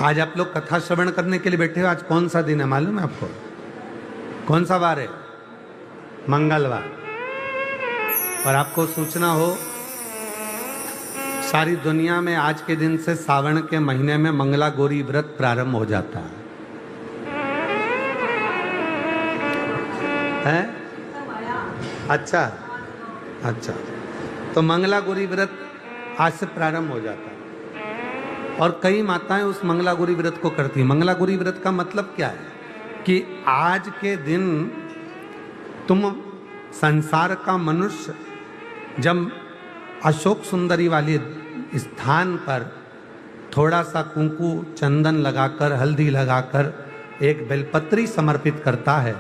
आज आप लोग कथा श्रवण करने के लिए बैठे हो। आज कौन सा दिन है मालूम है आपको? कौन सा वार है? मंगलवार। और आपको सूचना हो, सारी दुनिया में आज के दिन से सावन के महीने में मंगला गौरी व्रत प्रारंभ हो जाता है? अच्छा अच्छा, तो मंगला गौरी व्रत आज से प्रारंभ हो जाता है और कई माताएं उस मंगला गौरी व्रत को करती हैं। मंगला गौरी व्रत का मतलब क्या है कि आज के दिन तुम संसार का मनुष्य जब अशोक सुंदरी वाले स्थान पर थोड़ा सा कुंकू चंदन लगाकर, हल्दी लगाकर एक बेलपत्री समर्पित करता है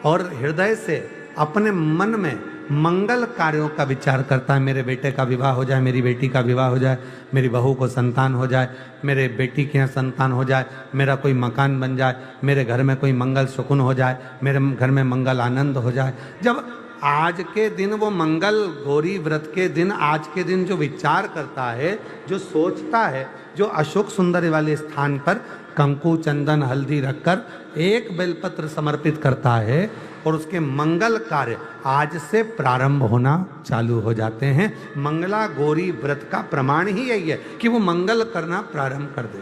और हृदय से अपने मन में मंगल कार्यों का विचार करता है, मेरे बेटे का विवाह हो जाए, मेरी बेटी का विवाह हो जाए, मेरी बहू को संतान हो जाए, मेरे बेटी के यहाँ संतान हो जाए, मेरा कोई मकान बन जाए, मेरे घर में कोई मंगल सुकुन हो जाए, मेरे घर में मंगल आनंद हो जाए। जब आज के दिन वो मंगल गौरी व्रत के दिन आज के दिन जो विचार करता है, जो सोचता है, जो अशोक सुंदरी वाले स्थान पर कंकु चंदन हल्दी रखकर एक बेलपत्र समर्पित करता है और उसके मंगल कार्य आज से प्रारंभ होना चालू हो जाते हैं। मंगला गौरी व्रत का प्रमाण ही यही है कि वो मंगल करना प्रारंभ कर दे,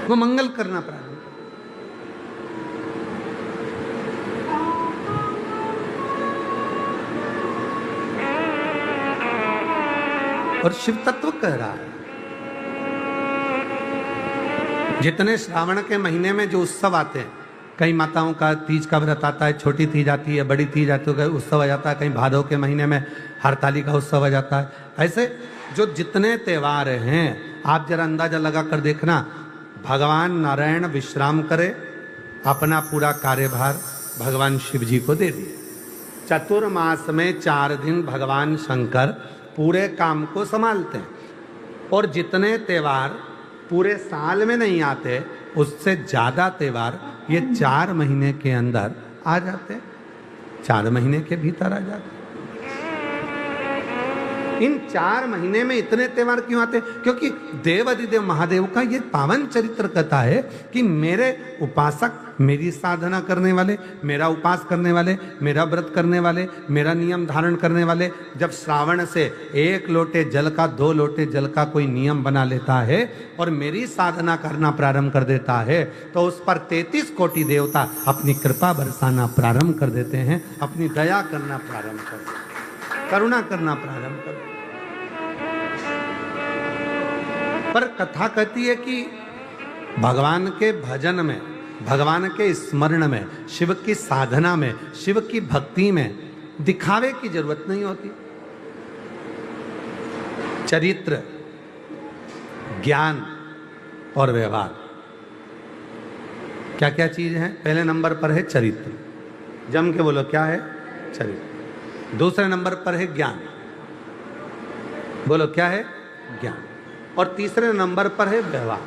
वो मंगल करना प्रारंभ। और शिव तत्व कह रहा है, जितने श्रावण के महीने में जो उत्सव आते हैं, कई माताओं का तीज का व्रत आता है, छोटी तीज आती है, बड़ी तीज आती है, उत्सव आ जाता है, कहीं भादव के महीने में हरताली का उत्सव आ जाता है। ऐसे जो जितने त्यौहार हैं, आप जरा अंदाजा लगा कर देखना, भगवान नारायण विश्राम करे, अपना पूरा कार्यभार भगवान शिव जी को दे दिए। चतुर्मास में 4 दिन भगवान शंकर पूरे काम को संभालते हैं और जितने त्यौहार पूरे साल में नहीं आते, उससे ज़्यादा त्यौहार ये 4 महीने के अंदर आ जाते, 4 महीने के भीतर आ जाते। इन 4 महीने में इतने त्यौहार क्यों आते? क्योंकि देव अधिदेव महादेव का ये पावन चरित्र कथा है कि मेरे उपासक, मेरी साधना करने वाले, मेरा उपास करने वाले, मेरा व्रत करने वाले, मेरा नियम धारण करने वाले, जब श्रावण से 1 लोटे जल का 2 लोटे जल का कोई नियम बना लेता है और मेरी साधना करना प्रारंभ कर देता है, तो उस पर 33 कोटि देवता अपनी कृपा बरसाना प्रारंभ कर देते हैं, अपनी दया करना प्रारंभ कर देते हैं, करुणा करना प्रारंभ कर देते हैं। पर कथा कहती है कि भगवान के भजन में, भगवान के स्मरण में, शिव की साधना में, शिव की भक्ति में दिखावे की जरूरत नहीं होती। चरित्र, ज्ञान और व्यवहार, क्या क्या चीज है? पहले नंबर पर है चरित्र, जम के बोलो क्या है? चरित्र। दूसरे नंबर पर है ज्ञान, बोलो क्या है? ज्ञान। और तीसरे नंबर पर है व्यवहार।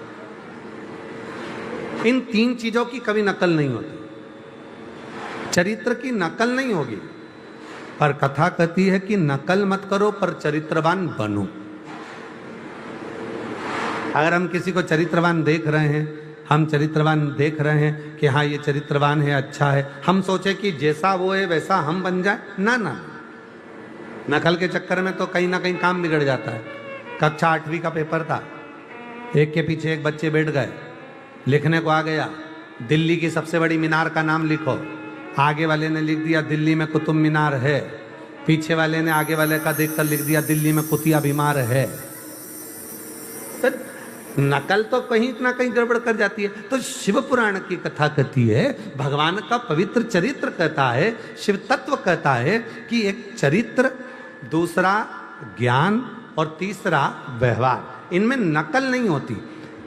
इन 3 चीजों की कभी नकल नहीं होती। चरित्र की नकल नहीं होगी, पर कथा कहती है कि नकल मत करो पर चरित्रवान बनो। अगर हम किसी को चरित्रवान देख रहे हैं, हम चरित्रवान देख रहे हैं कि हाँ ये चरित्रवान है, अच्छा है, हम सोचे कि जैसा वो है वैसा हम बन जाए, ना ना, नकल के चक्कर में तो कहीं ना कहीं काम बिगड़ जाता है। कक्षा 8वीं का पेपर था, एक के पीछे एक बच्चे बैठ गए, लिखने को आ गया दिल्ली की सबसे बड़ी मीनार का नाम लिखो। आगे वाले ने लिख दिया दिल्ली में कुतुब मीनार है, पीछे वाले ने आगे वाले का देखकर लिख दिया दिल्ली में कुतिया बीमार है। तो नकल तो कहीं ना कहीं गड़बड़ कर जाती है। तो शिव पुराण की कथा कहती है, भगवान का पवित्र चरित्र कहता है, शिव तत्व कहता है कि एक चरित्र, दूसरा ज्ञान और तीसरा व्यवहार, इनमें नकल नहीं होती।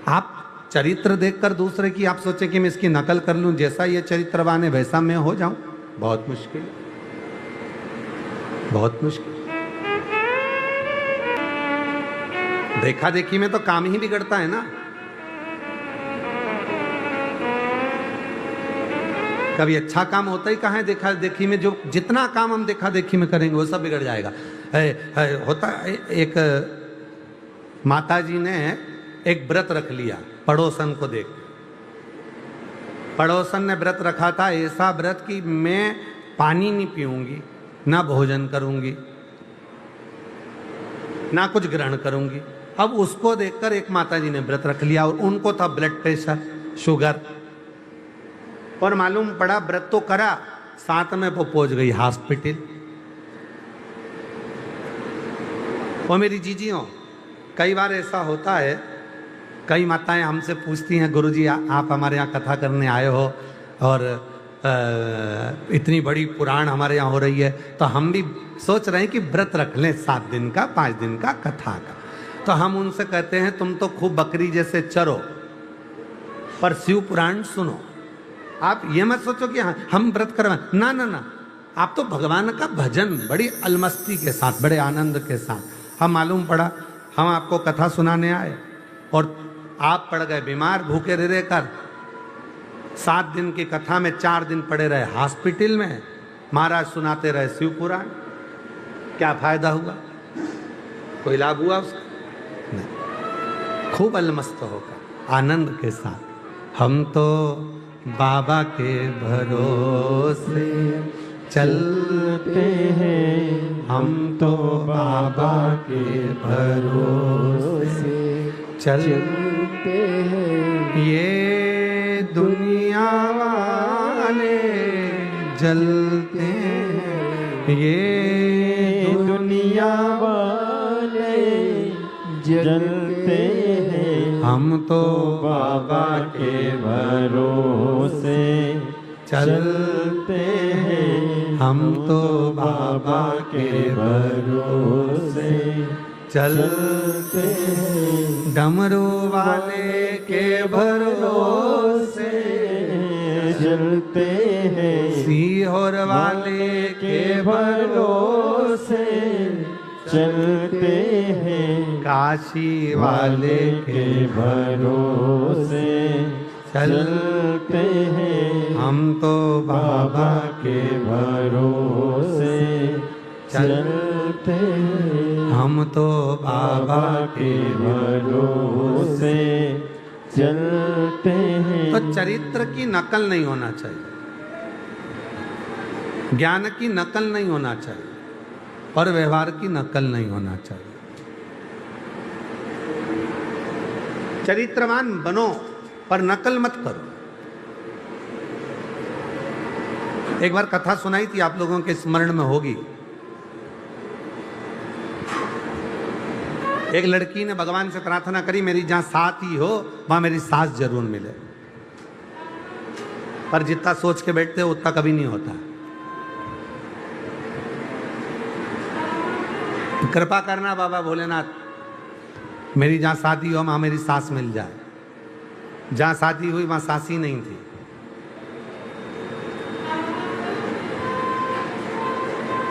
आप चरित्र देखकर दूसरे की आप सोचे कि मैं इसकी नकल कर लूं, जैसा ये चरित्रवान है वैसा मैं हो जाऊं, बहुत मुश्किल, बहुत मुश्किल। देखा देखी में तो काम ही बिगड़ता है ना। कभी अच्छा काम होता ही कहाँ है देखा देखी में? जो जितना काम हम देखा देखी में करेंगे वो सब बिगड़ जाएगा। होता एक माताजी ने एक व्रत रख लिया पड़ोसन को देख। पड़ोसन ने व्रत रखा था ऐसा व्रत कि मैं पानी नहीं पीऊंगी, ना भोजन करूंगी, ना कुछ ग्रहण करूंगी। अब उसको देखकर एक माताजी ने व्रत रख लिया और उनको था ब्लड प्रेशर, शुगर, और मालूम पड़ा व्रत तो करा, साथ में वो पहुंच गई हॉस्पिटल। और मेरी जीजियों, कई बार ऐसा होता है, कई माताएं हमसे पूछती हैं, गुरुजी आप हमारे यहाँ कथा करने आए हो और इतनी बड़ी पुराण हमारे यहाँ हो रही है, तो हम भी सोच रहे हैं कि व्रत रख लें 7 दिन का, 5 दिन का कथा का। तो हम उनसे कहते हैं तुम तो खूब बकरी जैसे चरो पर शिव पुराण सुनो। आप ये मत सोचो कि हम व्रत करवाएं, ना ना ना, आप तो भगवान का भजन बड़ी अलमस्ती के साथ, बड़े आनंद के साथ। हम मालूम पड़ा हम आपको कथा सुनाने आए और आप पड़ गए बीमार, भूखे रह कर 7 दिन की कथा में 4 दिन पड़े रहे हॉस्पिटल में, महाराज सुनाते रहे शिव पुराण। क्या फायदा हुआ? कोई लाभ हुआ उसका? नहीं। खूब अलमस्त होकर आनंद के साथ हम तो बाबा के भरोसे चलते हैं, हम तो बाबा के भरोसे चलते हैं। ये दुनिया वाले जलते हैं, ये दुनिया वाले जलते हैं, हम तो बाबा के भरोसे चलते हैं, हम तो बाबा के भरोसे चलते हैं। डमरू वाले के भरोसे चलते हैं, सीहोर वाले के भरोसे चलते हैं, काशी वाले के भरोसे चलते हैं, हम तो बाबा के भरोसे चलते हैं, हम तो बाबा के भरोसे चलते हैं। तो चरित्र की नकल नहीं होना चाहिए, ज्ञान की नकल नहीं होना चाहिए और व्यवहार की नकल नहीं होना चाहिए। चरित्रवान बनो पर नकल मत करो। एक बार कथा सुनाई थी, आप लोगों के स्मरण में होगी। एक लड़की ने भगवान से प्रार्थना करी, मेरी जहां साथी हो वहां मेरी सास जरूर मिले। पर जितना सोच के बैठते हो उतना कभी नहीं होता। कृपा करना बाबा भोलेनाथ, मेरी जहां शादी हो वहां मेरी सास मिल जाए। जहां शादी हुई वहां सास ही नहीं थी।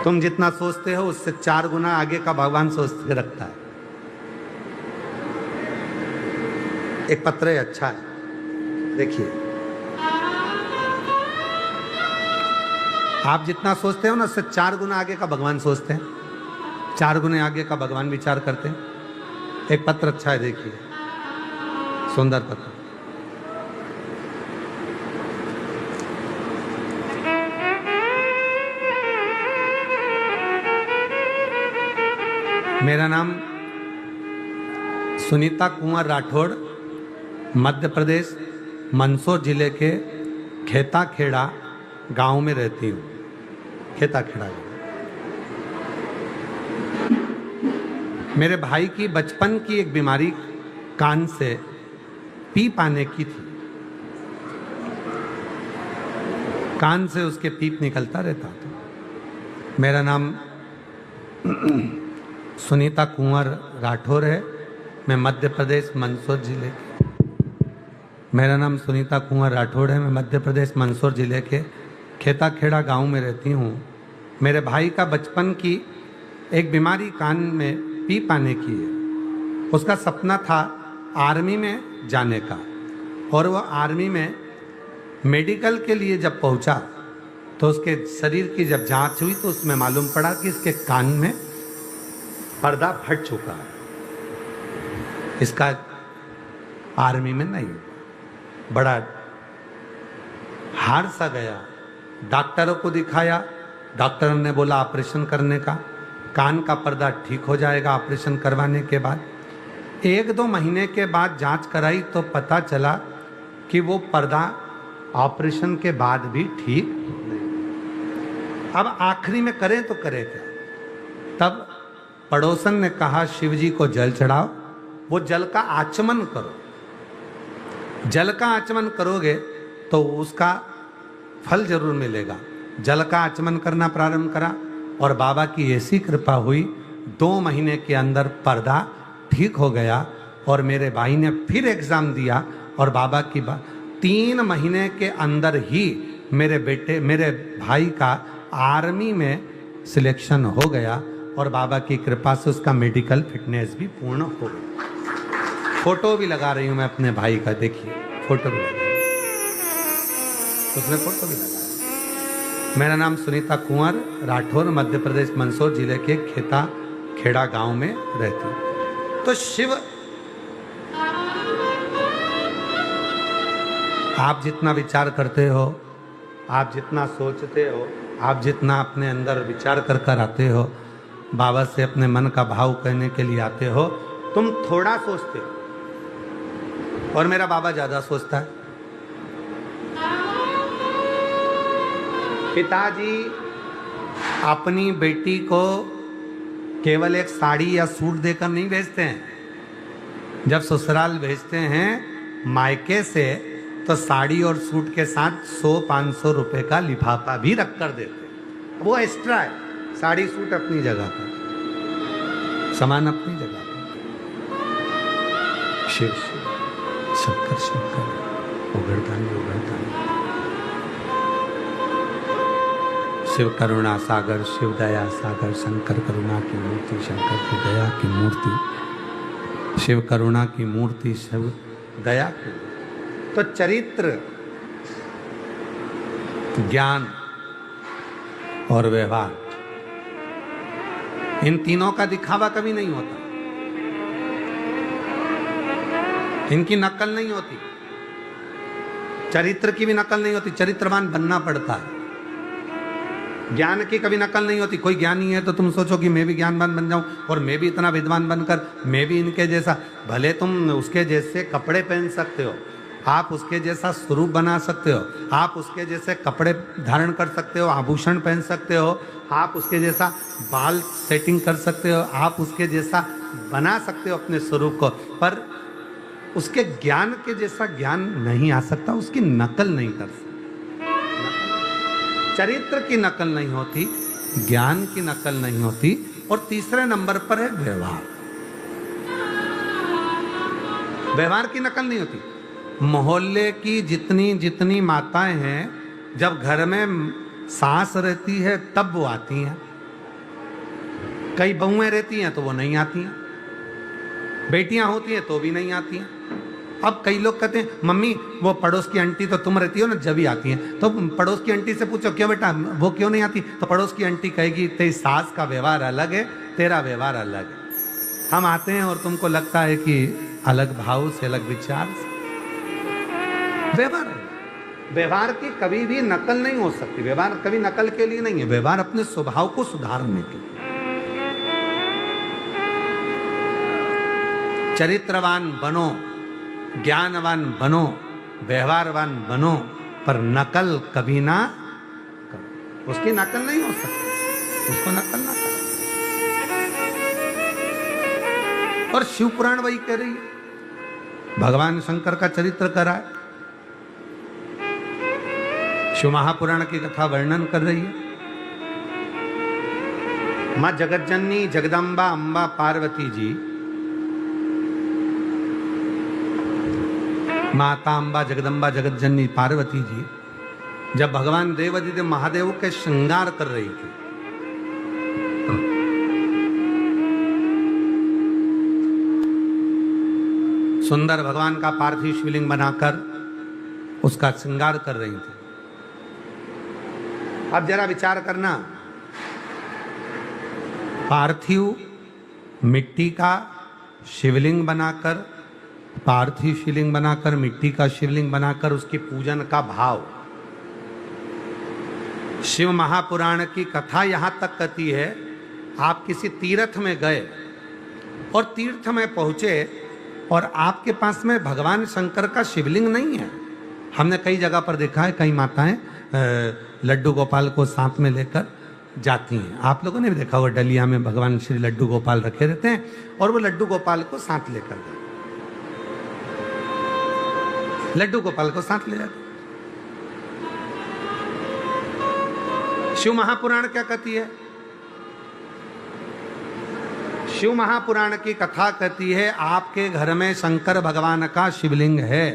तुम जितना सोचते हो उससे 4 गुना आगे का भगवान सोच के रखता है। एक पत्र अच्छा है, देखिए। आप जितना सोचते हो ना उससे 4 गुना आगे का भगवान सोचते हैं, 4 गुने आगे का भगवान विचार करते हैं। एक पत्र अच्छा है, देखिए, सुंदर पत्र। मेरा नाम सुनीता कुंवर राठौड़, मध्य प्रदेश मंदसौर जिले के खेता खेड़ा गांव में रहती हूँ। खेता खेड़ा मेरे भाई की बचपन की एक बीमारी कान से पीप आने की थी। कान से उसके पीप निकलता रहता था। मेरा नाम सुनीता कुंवर राठौर है, मैं मध्य प्रदेश मंदसौर जिले के मेरा नाम सुनीता कुंवर राठौड़ है, मैं मध्य प्रदेश मंदसौर जिले के खेता खेड़ा गांव में रहती हूँ। मेरे भाई का बचपन की एक बीमारी कान में पीप आने की है। उसका सपना था आर्मी में जाने का, और वह आर्मी में मेडिकल के लिए जब पहुंचा तो उसके शरीर की जब जांच हुई तो उसमें मालूम पड़ा कि इसके कान में पर्दा फट चुका है। इसका आर्मी में नहीं, बड़ा हार सा गया। डॉक्टरों को दिखाया, डॉक्टर ने बोला ऑपरेशन करने का, कान का पर्दा ठीक हो जाएगा ऑपरेशन करवाने के बाद। 1-2 महीने के बाद जांच कराई तो पता चला कि वो पर्दा ऑपरेशन के बाद भी ठीक नहीं। अब आखिरी में करें तो करें क्या? तब पड़ोसन ने कहा शिव जी को जल चढ़ाओ, वो जल का आचमन करो। जल का आचमन करोगे तो उसका फल जरूर मिलेगा। जल का आचमन करना प्रारंभ करा और बाबा की ऐसी कृपा हुई, 2 महीने के अंदर पर्दा ठीक हो गया। और मेरे भाई ने फिर एग्जाम दिया और बाबा की 3 महीने के अंदर ही मेरे भाई का आर्मी में सिलेक्शन हो गया और बाबा की कृपा से उसका मेडिकल फिटनेस भी पूर्ण हो गई। फोटो भी लगा रही हूं मैं अपने भाई का, देखिए फोटो भी लगा, उसने फोटो भी लगा। मेरा नाम सुनीता कुंवर, राठौर, मध्य प्रदेश मंदसौर जिले के खेड़ा गांव में रहती हूं। तो शिव, आप जितना विचार करते हो, आप जितना सोचते हो, आप जितना अपने अंदर विचार कर कर आते हो, बाबा से अपने मन का भाव कहने के लिए आते हो, तुम थोड़ा सोचते हो और मेरा बाबा ज्यादा सोचता है। पिताजी अपनी बेटी को केवल एक साड़ी या सूट देकर नहीं भेजते हैं। जब ससुराल भेजते हैं मायके से तो साड़ी और सूट के साथ 100-500 रुपए का लिफाफा भी रख कर देते हैं। वो एक्स्ट्रा है, साड़ी सूट अपनी जगह पर, सामान अपनी जगह पर। शिव शिव शंकर शंकर, उगड़दानी उगड़दानी, शिव करुणा सागर, शिव दया सागर, शंकर करुणा की मूर्ति, शंकर की दया की मूर्ति, शिव करुणा की मूर्ति, शिव दया की। तो चरित्र, ज्ञान और व्यवहार, इन तीनों का दिखावा कभी नहीं होता, इनकी नकल नहीं होती। चरित्र की भी नकल नहीं होती, चरित्रवान बनना पड़ता है। ज्ञान की कभी नकल नहीं होती। कोई ज्ञानी है तो तुम सोचो कि मैं भी ज्ञानवान बन जाऊं और मैं भी इतना विद्वान बनकर मैं भी इनके जैसा, भले तुम उसके जैसे कपड़े पहन सकते हो, आप उसके जैसा स्वरूप बना सकते हो, आप उसके जैसे कपड़े धारण कर सकते हो, आभूषण पहन सकते हो, आप उसके जैसा बाल सेटिंग कर सकते हो, आप उसके जैसा बना सकते हो अपने स्वरूप को, पर उसके ज्ञान के जैसा ज्ञान नहीं आ सकता, उसकी नकल नहीं कर सकता। चरित्र की नकल नहीं होती, ज्ञान की नकल नहीं होती। और तीसरे नंबर पर है व्यवहार। व्यवहार की नकल नहीं होती। मोहल्ले की जितनी जितनी माताएं हैं, जब घर में सास रहती है तब वो आती हैं, कई बहुएं रहती हैं तो वो नहीं आती हैं, बेटियां होती हैं तो भी नहीं आती हैं। अब कई लोग कहते हैं मम्मी वो पड़ोस की आंटी तो तुम रहती हो ना जब ही आती हैं, तो पड़ोस की आंटी से पूछो क्यों बेटा वो क्यों नहीं आती, तो पड़ोस की आंटी कहेगी तेरी सास का व्यवहार अलग है, तेरा व्यवहार अलग है। हम आते हैं और तुमको लगता है कि अलग भाव से, अलग विचार से। व्यवहार की कभी भी नकल नहीं हो सकती। व्यवहार कभी नकल के लिए नहीं है, व्यवहार अपने स्वभाव को सुधारने के लिए। चरित्रवान बनो, ज्ञानवान बनो, व्यवहारवान बनो, पर नकल कभी ना करो। उसकी नकल नहीं हो सकती, उसको नकल ना करो। और शिव पुराण वही कह रही है, भगवान शंकर का चरित्र करा है, शिव महापुराण की कथा वर्णन कर रही है। मां जगतजननी जगदम्बा अंबा पार्वती जी, माता अंबा जगदम्बा जगतजननी पार्वती जी जब भगवान देवादिदेव महादेव के श्रृंगार कर रही थी, सुंदर भगवान का पार्थिव शिवलिंग बनाकर उसका श्रृंगार कर रही थी। अब जरा विचार करना, पार्थिव मिट्टी का शिवलिंग बनाकर, पार्थिव शिवलिंग बनाकर, मिट्टी का शिवलिंग बनाकर उसकी पूजन का भाव। शिव महापुराण की कथा यहां तक कहती है, आप किसी तीर्थ में गए और तीर्थ में पहुंचे और आपके पास में भगवान शंकर का शिवलिंग नहीं है। हमने कई जगह पर देखा है, कई माताएं लड्डू गोपाल को साथ में लेकर जाती हैं। आप लोगों ने भी देखा होगा, डलिया में भगवान श्री लड्डू गोपाल रखे रहते हैं और वो लड्डू गोपाल को साथ लेकर गए, लड्डू गोपाल को साथ ले जाते। शिव महापुराण क्या कहती है? शिव महापुराण की कथा कहती है, आपके घर में शंकर भगवान का शिवलिंग है,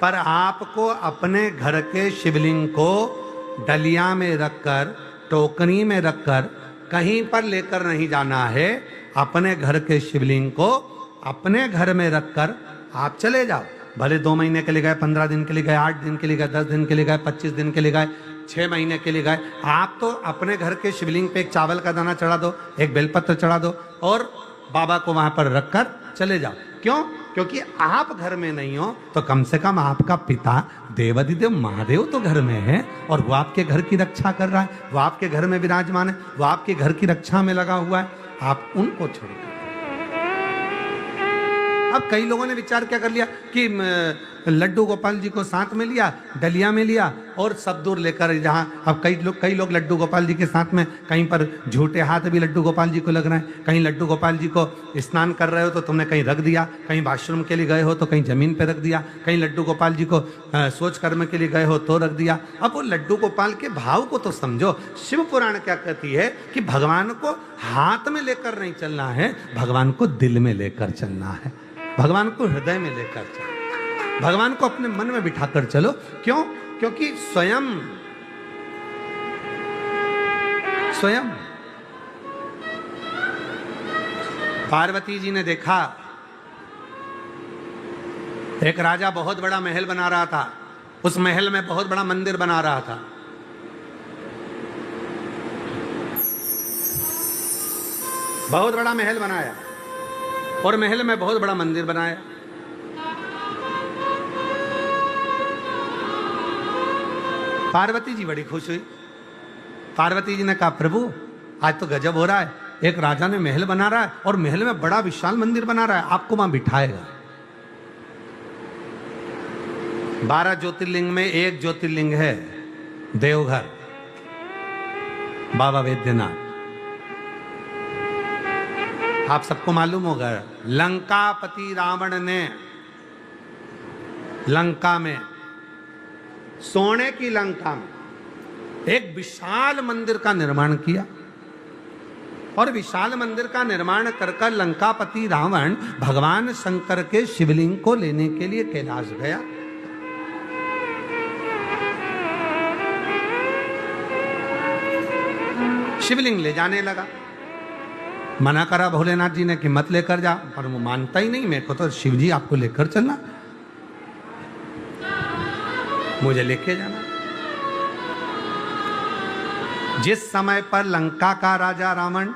पर आपको अपने घर के शिवलिंग को डलिया में रखकर, टोकरी में रखकर कहीं पर लेकर नहीं जाना है। अपने घर के शिवलिंग को अपने घर में रखकर आप चले जाओ। भले 2 महीने के लिए गए, 15 दिन के लिए गए, 8 दिन के लिए गए, 10 दिन के लिए गए, 25 दिन के लिए गए, 6 महीने के लिए गए, आप तो अपने घर के शिवलिंग पे एक चावल का दाना चढ़ा दो, एक बेलपत्र चढ़ा दो और बाबा को वहां पर रखकर चले जाओ। क्यों? क्योंकि आप घर में नहीं हो तो कम से कम आपका पिता देवाधिदेव महादेव तो घर में है और वो आपके घर की रक्षा कर रहा है, वो आपके घर में विराजमान है, वो आपके घर की रक्षा में लगा हुआ है। आप उनको छोड़कर, अब कई लोगों ने विचार क्या कर लिया कि लड्डू गोपाल जी को साथ में लिया, डलिया में लिया और सब दूर लेकर जहां, अब कई लोग लड्डू गोपाल जी के साथ में कहीं पर झूठे हाथ भी लड्डू गोपाल जी को लग रहे हैं। कहीं लड्डू गोपाल जी को स्नान कर रहे हो तो तुमने कहीं रख दिया, कहीं वॉशरूम के लिए गए हो तो कहीं जमीन पे रख दिया, कहीं लड्डू गोपाल जी को सोच कर्म के लिए गए हो तो रख दिया। अब वो लड्डू गोपाल के भाव को तो समझो। शिव पुराण क्या कहती है कि भगवान को हाथ में लेकर नहीं चलना है, भगवान को दिल में लेकर चलना है, भगवान को हृदय में लेकर चलो, भगवान को अपने मन में बिठाकर चलो। क्यों? क्योंकि स्वयं पार्वती जी ने देखा, एक राजा बहुत बड़ा महल बना रहा था, उस महल में बहुत बड़ा मंदिर बना रहा था। बहुत बड़ा महल बनाया और महल में बहुत बड़ा मंदिर बनाया। पार्वती जी बड़ी खुश हुई। पार्वती जी ने कहा, प्रभु आज तो गजब हो रहा है, एक राजा ने महल बना रहा है और महल में बड़ा विशाल मंदिर बना रहा है, आपको वहां बिठाएगा। 12 ज्योतिर्लिंग में एक ज्योतिर्लिंग है देवघर, बाबा वैद्यनाथ। आप सबको मालूम होगा, लंकापति रावण ने लंका में, सोने की लंका में एक विशाल मंदिर का निर्माण किया और विशाल मंदिर का निर्माण कर लंकापति रावण भगवान शंकर के शिवलिंग को लेने के लिए कैलाश गया। शिवलिंग ले जाने लगा। मना करा भोलेनाथ जी ने कि मत लेकर जा, पर वो मानता ही नहीं। मेरे को तो शिव जी आपको लेकर चलना, मुझे लेके जाना। जिस समय पर लंका का राजा रावण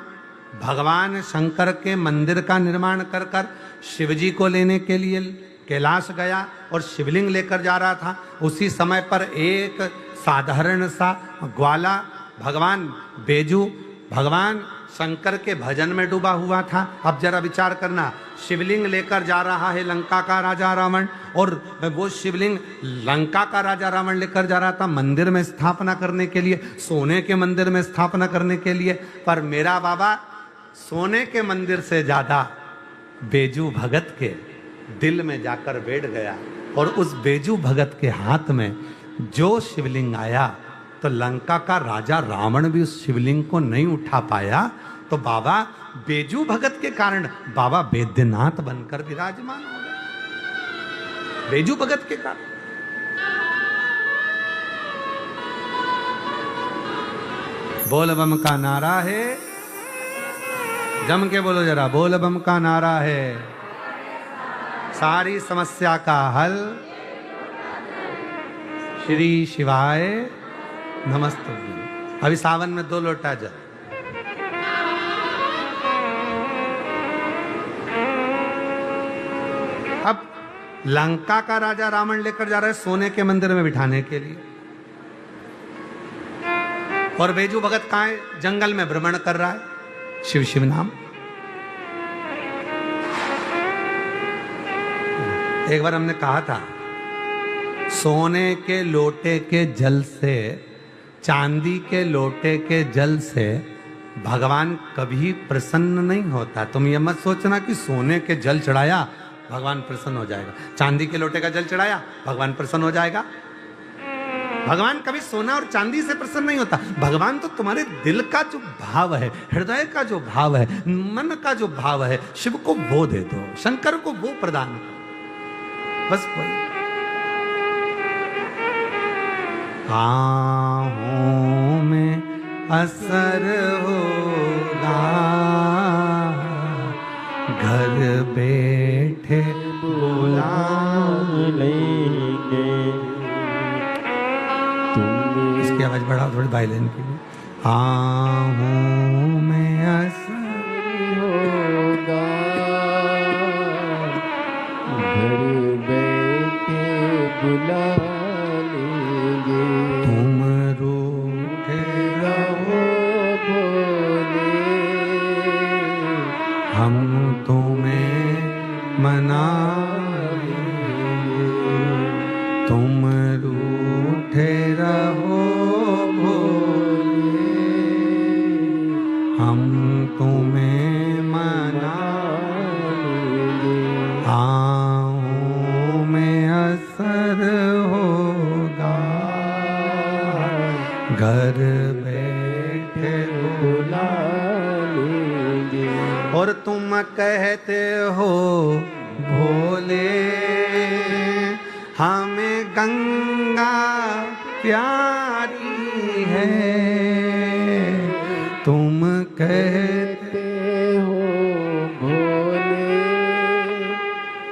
भगवान शंकर के मंदिर का निर्माण कर शिवजी को लेने के लिए कैलाश गया और शिवलिंग लेकर जा रहा था, उसी समय पर एक साधारण सा ग्वाला भगवान बेजू भगवान शंकर के भजन में डूबा हुआ था। अब जरा विचार करना, शिवलिंग लेकर जा रहा है लंका का राजा रावण और वो शिवलिंग लंका का राजा रावण लेकर जा रहा था मंदिर में स्थापना करने के लिए, सोने के मंदिर में स्थापना करने के लिए। पर मेरा बाबा सोने के मंदिर से ज्यादा बेजू भगत के दिल में जाकर बैठ गया और उस बेजू भगत के हाथ में जो शिवलिंग आया तो लंका का राजा रावण भी उस शिवलिंग को नहीं उठा पाया। तो बाबा बेजू भगत के कारण बाबा वैद्यनाथ बनकर विराजमान हो गए, बेजू भगत के कारण। बोल बम का नारा है, जम के बोलो जरा, बोल बम का नारा है, सारी समस्या का हल श्री शिवाय नमस्ते। अभी सावन में 2 लोटा जल। अब लंका का राजा रावण लेकर जा रहा है सोने के मंदिर में बिठाने के लिए, और बेजू भगत कहाँ है? जंगल में भ्रमण कर रहा है शिव शिव नाम। एक बार हमने कहा था सोने के लोटे के जल से, चांदी के लोटे के जल से भगवान कभी प्रसन्न नहीं होता। तुम ये मत सोचना कि सोने के जल चढ़ाया भगवान प्रसन्न हो जाएगा, चांदी के लोटे का जल चढ़ाया भगवान प्रसन्न हो जाएगा। भगवान कभी सोना और चांदी से प्रसन्न नहीं होता। भगवान तो तुम्हारे दिल का जो भाव है, हृदय का जो भाव है, मन का जो भाव है, शिव को वो दे दो, शंकर को वो प्रदान करो, बस वही। आहों में असर होगा, घर बैठे बुला लेंगे। इसकी आवाज बढ़ाओ थोड़ी वायलिन की। आहों में असर होगा, घर बैठे बुला लेंगे। तुम रूठे रहो बोले, हम तुम्हें मना तुम रूठे रहो बोले, हम तुम्हें मना। आँखों में असर होगा, घर बैठे बुला लेंगे। और तुम कहते हो भोले हमें गंगा प्यारी है, तुम कहते हो भोले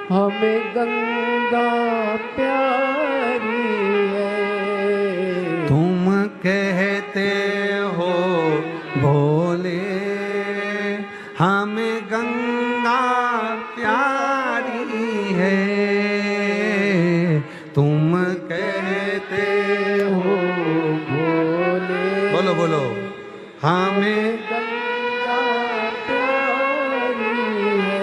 हमें गंगा प्यारी है। तुम कहते हो भोले हमें गंगा प्यारी है, तुम कहते हो भोले। बोलो बोलो हमें गंगा प्यारी है।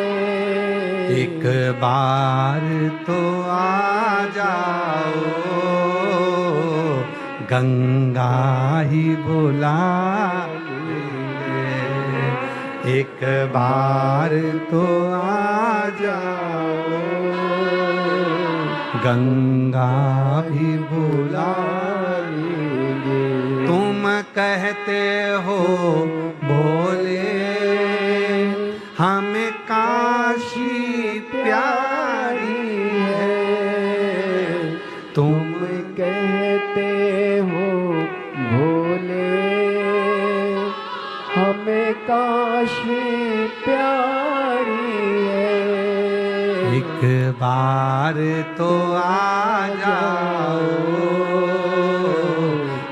एक बार तो आ जाओ, गंगा ही बुला ले। एक बार तो आ जाओ, गंगा भी बुला लेंगे। तुम कहते हो भोले हमें काशी प्यारी है, तुम कहते हो भोले हमें काशी प्यारी है। एक बार तो आ जाओ,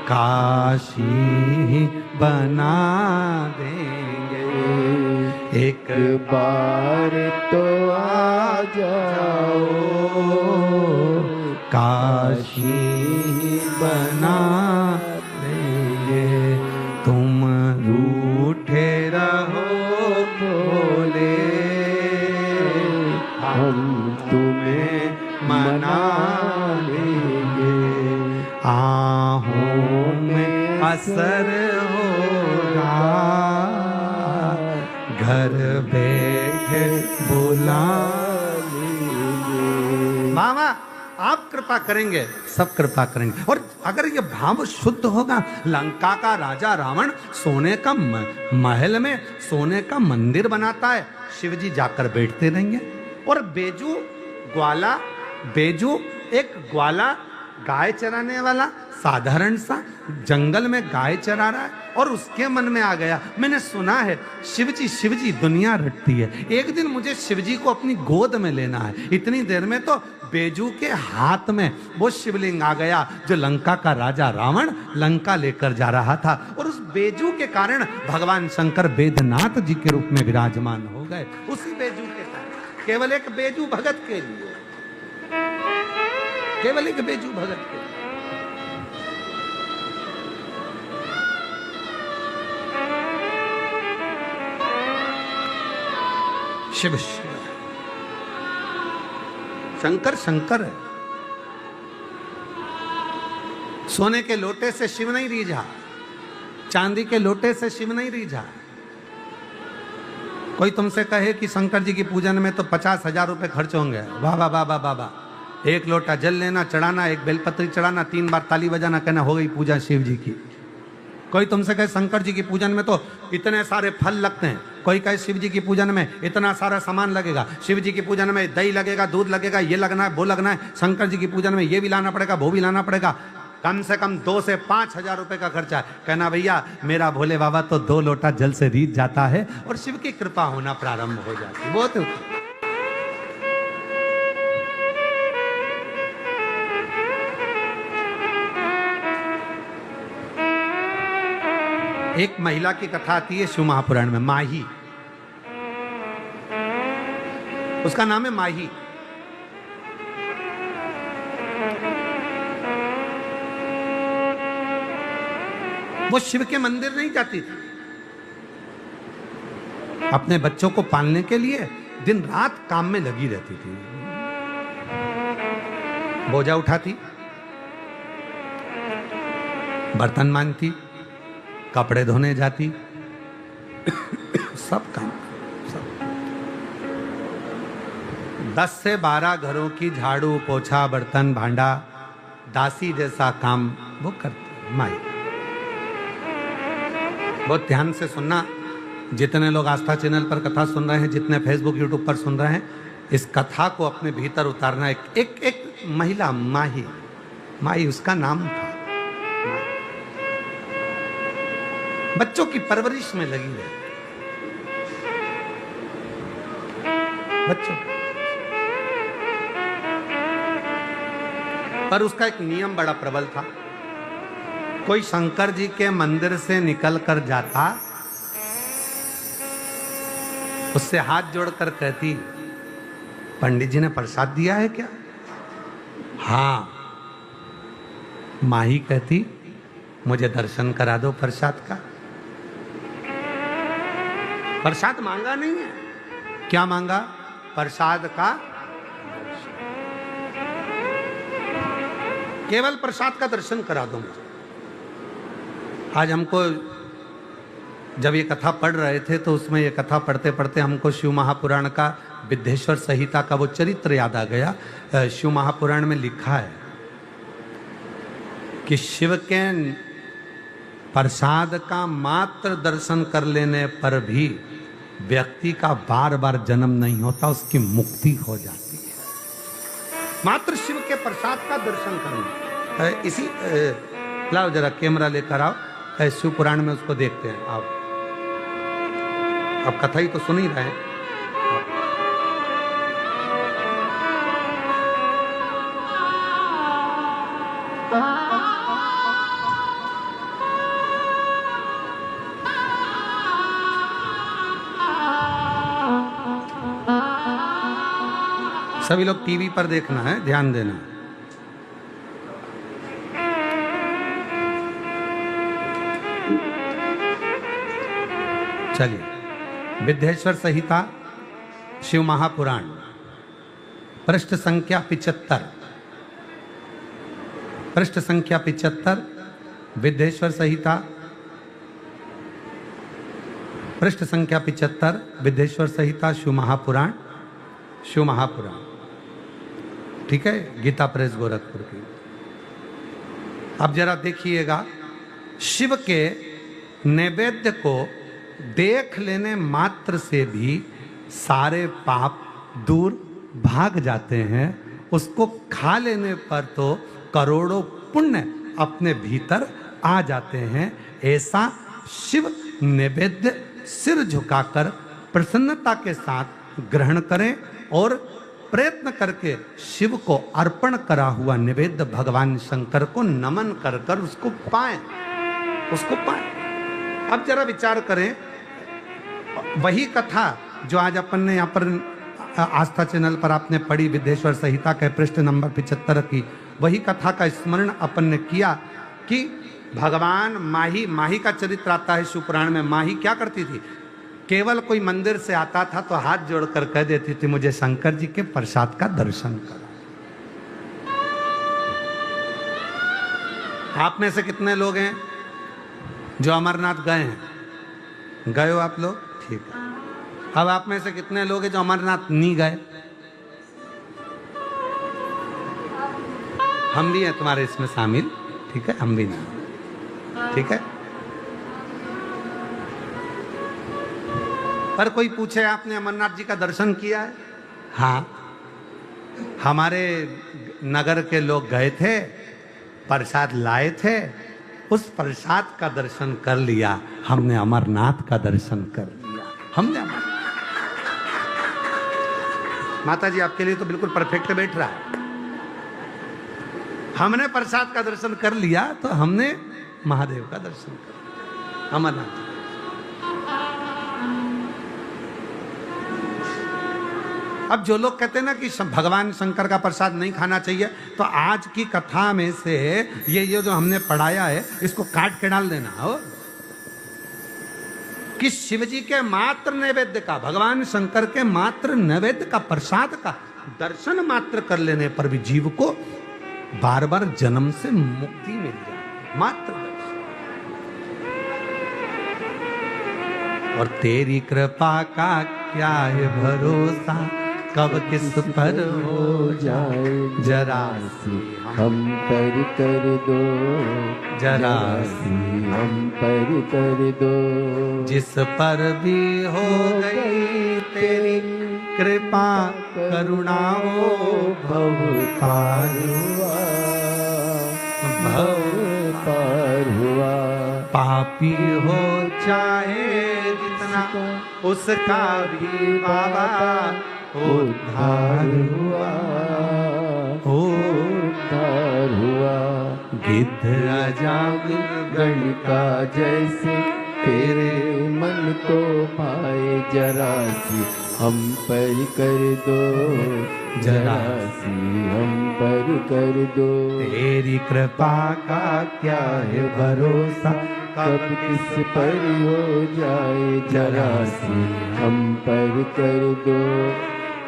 काशी बना देंगे। एक बार तो आ जाओ, काशी बना देंगे। तुम रूठे रहो भोले, हम तुम्हें मना लेंगे। आहों में असर होगा, घर बैठे बुला लेंगे। मामा आप कृपा करेंगे, सब कृपा करेंगे। और अगर ये भाव शुद्ध होगा, लंका का राजा रावण सोने का महल में सोने का मंदिर बनाता है, शिवजी जाकर बैठते रहेंगे। और बेजू ग्वाला, बेजू एक ग्वाला गाय चराने वाला साधारण सा जंगल में गाय चरा रहा है, और उसके मन में आ गया मैंने सुना है शिवजी दुनिया रटती है, एक दिन मुझे शिवजी को अपनी गोद में लेना है। इतनी देर में तो बेजू के हाथ में वो शिवलिंग आ गया जो लंका का राजा रावण लंका लेकर जा रहा था। और उस बेजू के कारण भगवान शंकर वेदनाथ जी के रूप में विराजमान हो गए। उसी बेजू के कारण केवल एक बेजू भगत के लिए, केवल एक बेजू भगत के लिए। शिव शिव है, शंकर शंकर है। सोने के लोटे से शिव नहीं रीझा, चांदी के लोटे से शिव नहीं रीझा। कोई तुमसे कहे कि शंकर जी की पूजन में तो 50,000 रुपए खर्च होंगे, वाह वाह वाह वाह वाह वाह, एक लोटा जल लेना, चढ़ाना, एक बेलपत्री चढ़ाना, 3 बार ताली बजाना, कहना हो गई पूजा शिव जी की। कोई तुमसे कहे शंकर जी की पूजन में तो इतने सारे फल लगते हैं, कोई कहे शिव जी की पूजन में इतना सारा सामान लगेगा, शिव जी की पूजन में दही लगेगा, दूध लगेगा, ये लगना है, वो लगना है, शंकर जी की पूजन में ये भी लाना पड़ेगा, वो भी लाना पड़ेगा, कम से कम 2 से 5,000 रुपए का खर्चा है। कहना भैया मेरा भोले बाबा तो 2 लोटा जल से रीझ जाता है और शिव की कृपा होना प्रारंभ हो जाती है। बहुत एक महिला की कथा आती है शिव महापुराण में, माही, उसका नाम है माही। वो शिव के मंदिर नहीं जाती थी, अपने बच्चों को पालने के लिए दिन रात काम में लगी रहती थी। बोझा उठाती, बर्तन मांजती, कपड़े धोने जाती, सब काम, सब। 10 से 12 घरों की झाड़ू पोछा बर्तन भांडा दासी जैसा काम वो करती माई। बहुत ध्यान से सुनना, जितने लोग आस्था चैनल पर कथा सुन रहे हैं, जितने फेसबुक यूट्यूब पर सुन रहे हैं, इस कथा को अपने भीतर उतारना। एक महिला माही, माही उसका नाम था, बच्चों की परवरिश में लगी रही, बच्चों। पर उसका एक नियम बड़ा प्रबल था, कोई शंकर जी के मंदिर से निकल कर जाता, उससे हाथ जोड़कर कहती, पंडित जी ने प्रसाद दिया है क्या? हाँ। माही कहती, मुझे दर्शन करा दो प्रसाद का। प्रसाद मांगा नहीं है, क्या मांगा? प्रसाद का, केवल प्रसाद का दर्शन करा दो मुझे। आज हमको जब ये कथा पढ़ रहे थे तो उसमें ये कथा पढ़ते पढ़ते हमको शिव महापुराण का विद्धेश्वर संहिता का वो चरित्र याद आ गया। शिव महापुराण में लिखा है कि शिव के प्रसाद का मात्र दर्शन कर लेने पर भी व्यक्ति का बार बार जन्म नहीं होता, उसकी मुक्ति हो जाती है। मात्र शिव के प्रसाद का दर्शन करना। इसी लाओ जरा कैमरा लेकर आओ, शिव पुराण में उसको देखते हैं। आओ, अब कथा ही तो सुन ही रहे हैं। सभी लोग टीवी पर देखना है, ध्यान देना। चलिए, विद्धेश्वर संहिता शिव महापुराण पृष्ठ संख्या 75, पृष्ठ संख्या 75 विद्धेश्वर संहिता, पृष्ठ संख्या 75 विद्धेश्वर संहिता शिव महापुराण, शिव महापुराण, ठीक है, गीता प्रेस गोरखपुर की। अब जरा देखिएगा, शिव के नैवेद्य को देख लेने मात्र से भी सारे पाप दूर भाग जाते हैं, उसको खा लेने पर तो करोड़ों पुण्य अपने भीतर आ जाते हैं। ऐसा शिव नैवेद्य सिर झुकाकर प्रसन्नता के साथ ग्रहण करें और प्रयत्न करके शिव को अर्पण करा हुआ निवेद्य भगवान शंकर को नमन कर कर उसको पाएं, उसको पाएं। अब जरा विचार करें, वही कथा जो आज अपन ने यहाँ पर आस्था चैनल पर आपने पढ़ी विद्येश्वर संहिता के पृष्ठ नंबर 75 की वही कथा का स्मरण अपन ने किया कि भगवान माही का चरित्र आता है शिव पुराण में। माही क्या करती थी? केवल कोई मंदिर से आता था तो हाथ जोड़कर कह देती थी मुझे शंकर जी के प्रसाद का दर्शन करो। आप में से कितने लोग हैं जो अमरनाथ गए हैं? गए हो आप लोग? ठीक है। अब आप में से कितने लोग हैं जो अमरनाथ नहीं गए? हम भी हैं तुम्हारे इसमें शामिल, ठीक है, हम भी नहीं, ठीक है। पर कोई पूछे आपने अमरनाथ जी का दर्शन किया है? हाँ, हमारे नगर के लोग गए थे, प्रसाद लाए थे, उस प्रसाद का दर्शन कर लिया, हमने अमरनाथ का दर्शन कर लिया, हमने अमरनाथ। माता जी आपके लिए तो बिल्कुल परफेक्ट बैठ रहा है। हमने प्रसाद का दर्शन कर लिया तो हमने महादेव का दर्शन कर लिया, अमरनाथ। अब जो लोग कहते हैं ना कि भगवान शंकर का प्रसाद नहीं खाना चाहिए, तो आज की कथा में से ये जो हमने पढ़ाया है इसको काट के डाल देना हो कि शिव जी के मात्र नैवेद्य का, भगवान शंकर के मात्र नैवेद्य का, प्रसाद का दर्शन मात्र कर लेने पर भी जीव को बार बार जन्म से मुक्ति मिल जाए, मात्र दर्शन। और तेरी कृपा का क्या है भरोसा, कब किस पर हो जाए जरा सी हम पर कर दो, जरा सी हम पर कर दो। जिस पर भी हो गई तेरी कृपा करुणा वो भव पार हुआ, भव पार हुआ। पापी हो चाहे जितना उसका भी बाबा उद्धार हुआ, हो। उद्धार हुआ। गिद्ध अजामिल गणिका जैसे तेरे मन को पाए, जरा सी हम पर कर दो, जरा सी हम पर कर दो। तेरी कृपा का क्या है भरोसा, कब किस पर हो जाए जरा सी हम पर कर दो,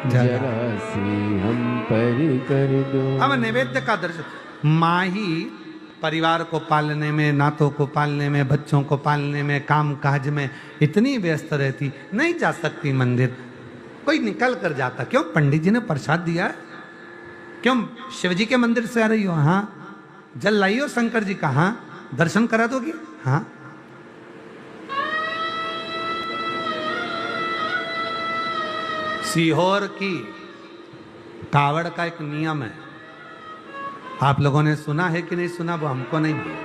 जरा सी हम पर कर दो। अब नैवेद्य का दर्शन। माही परिवार को पालने में, नातों को पालने में, बच्चों को पालने में, काम काज में इतनी व्यस्त रहती, नहीं जा सकती मंदिर। कोई निकल कर जाता, क्यों पंडित जी ने प्रसाद दिया, क्यों शिव जी के मंदिर से आ रही हो, हाँ जल लाई हो शंकर जी का, हाँ दर्शन करा दोगी, हाँ। सीहोर की कावड़ का एक नियम है, आप लोगों ने सुना है कि नहीं सुना, वो हमको नहीं मालूम।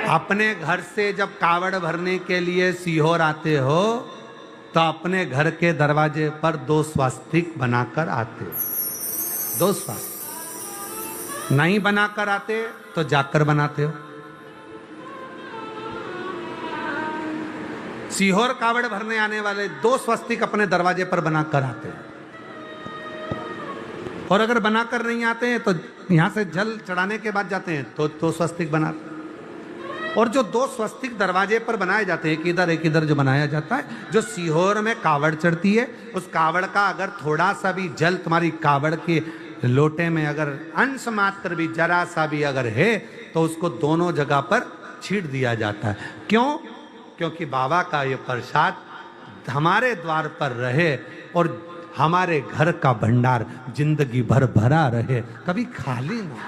अपने घर से जब कावड़ भरने के लिए सीहोर आते हो तो अपने घर के दरवाजे पर 2 स्वास्तिक बनाकर आते हो, 2 स्वास्तिक। नहीं बनाकर आते तो जाकर बनाते हो। सीहोर कावड़ भरने आने वाले 2 स्वस्तिक अपने दरवाजे पर बनाकर आते हैं, और अगर बनाकर नहीं आते हैं तो यहां से जल चढ़ाने के बाद जाते हैं तो 2 स्वस्तिक बनाते। और जो 2 स्वस्तिक दरवाजे पर बनाए जाते हैं, एक इधर जो बनाया जाता है, जो सीहोर में कावड़ चढ़ती है, उस कावड़ का अगर थोड़ा सा भी जल तुम्हारी कावड़ के लोटे में अगर अंश मात्र भी जरा सा भी अगर है तो उसको दोनों जगह पर छीट दिया जाता है। क्यों? क्योंकि बाबा का ये प्रसाद हमारे द्वार पर रहे और हमारे घर का भंडार जिंदगी भर भरा रहे, कभी खाली ना हो।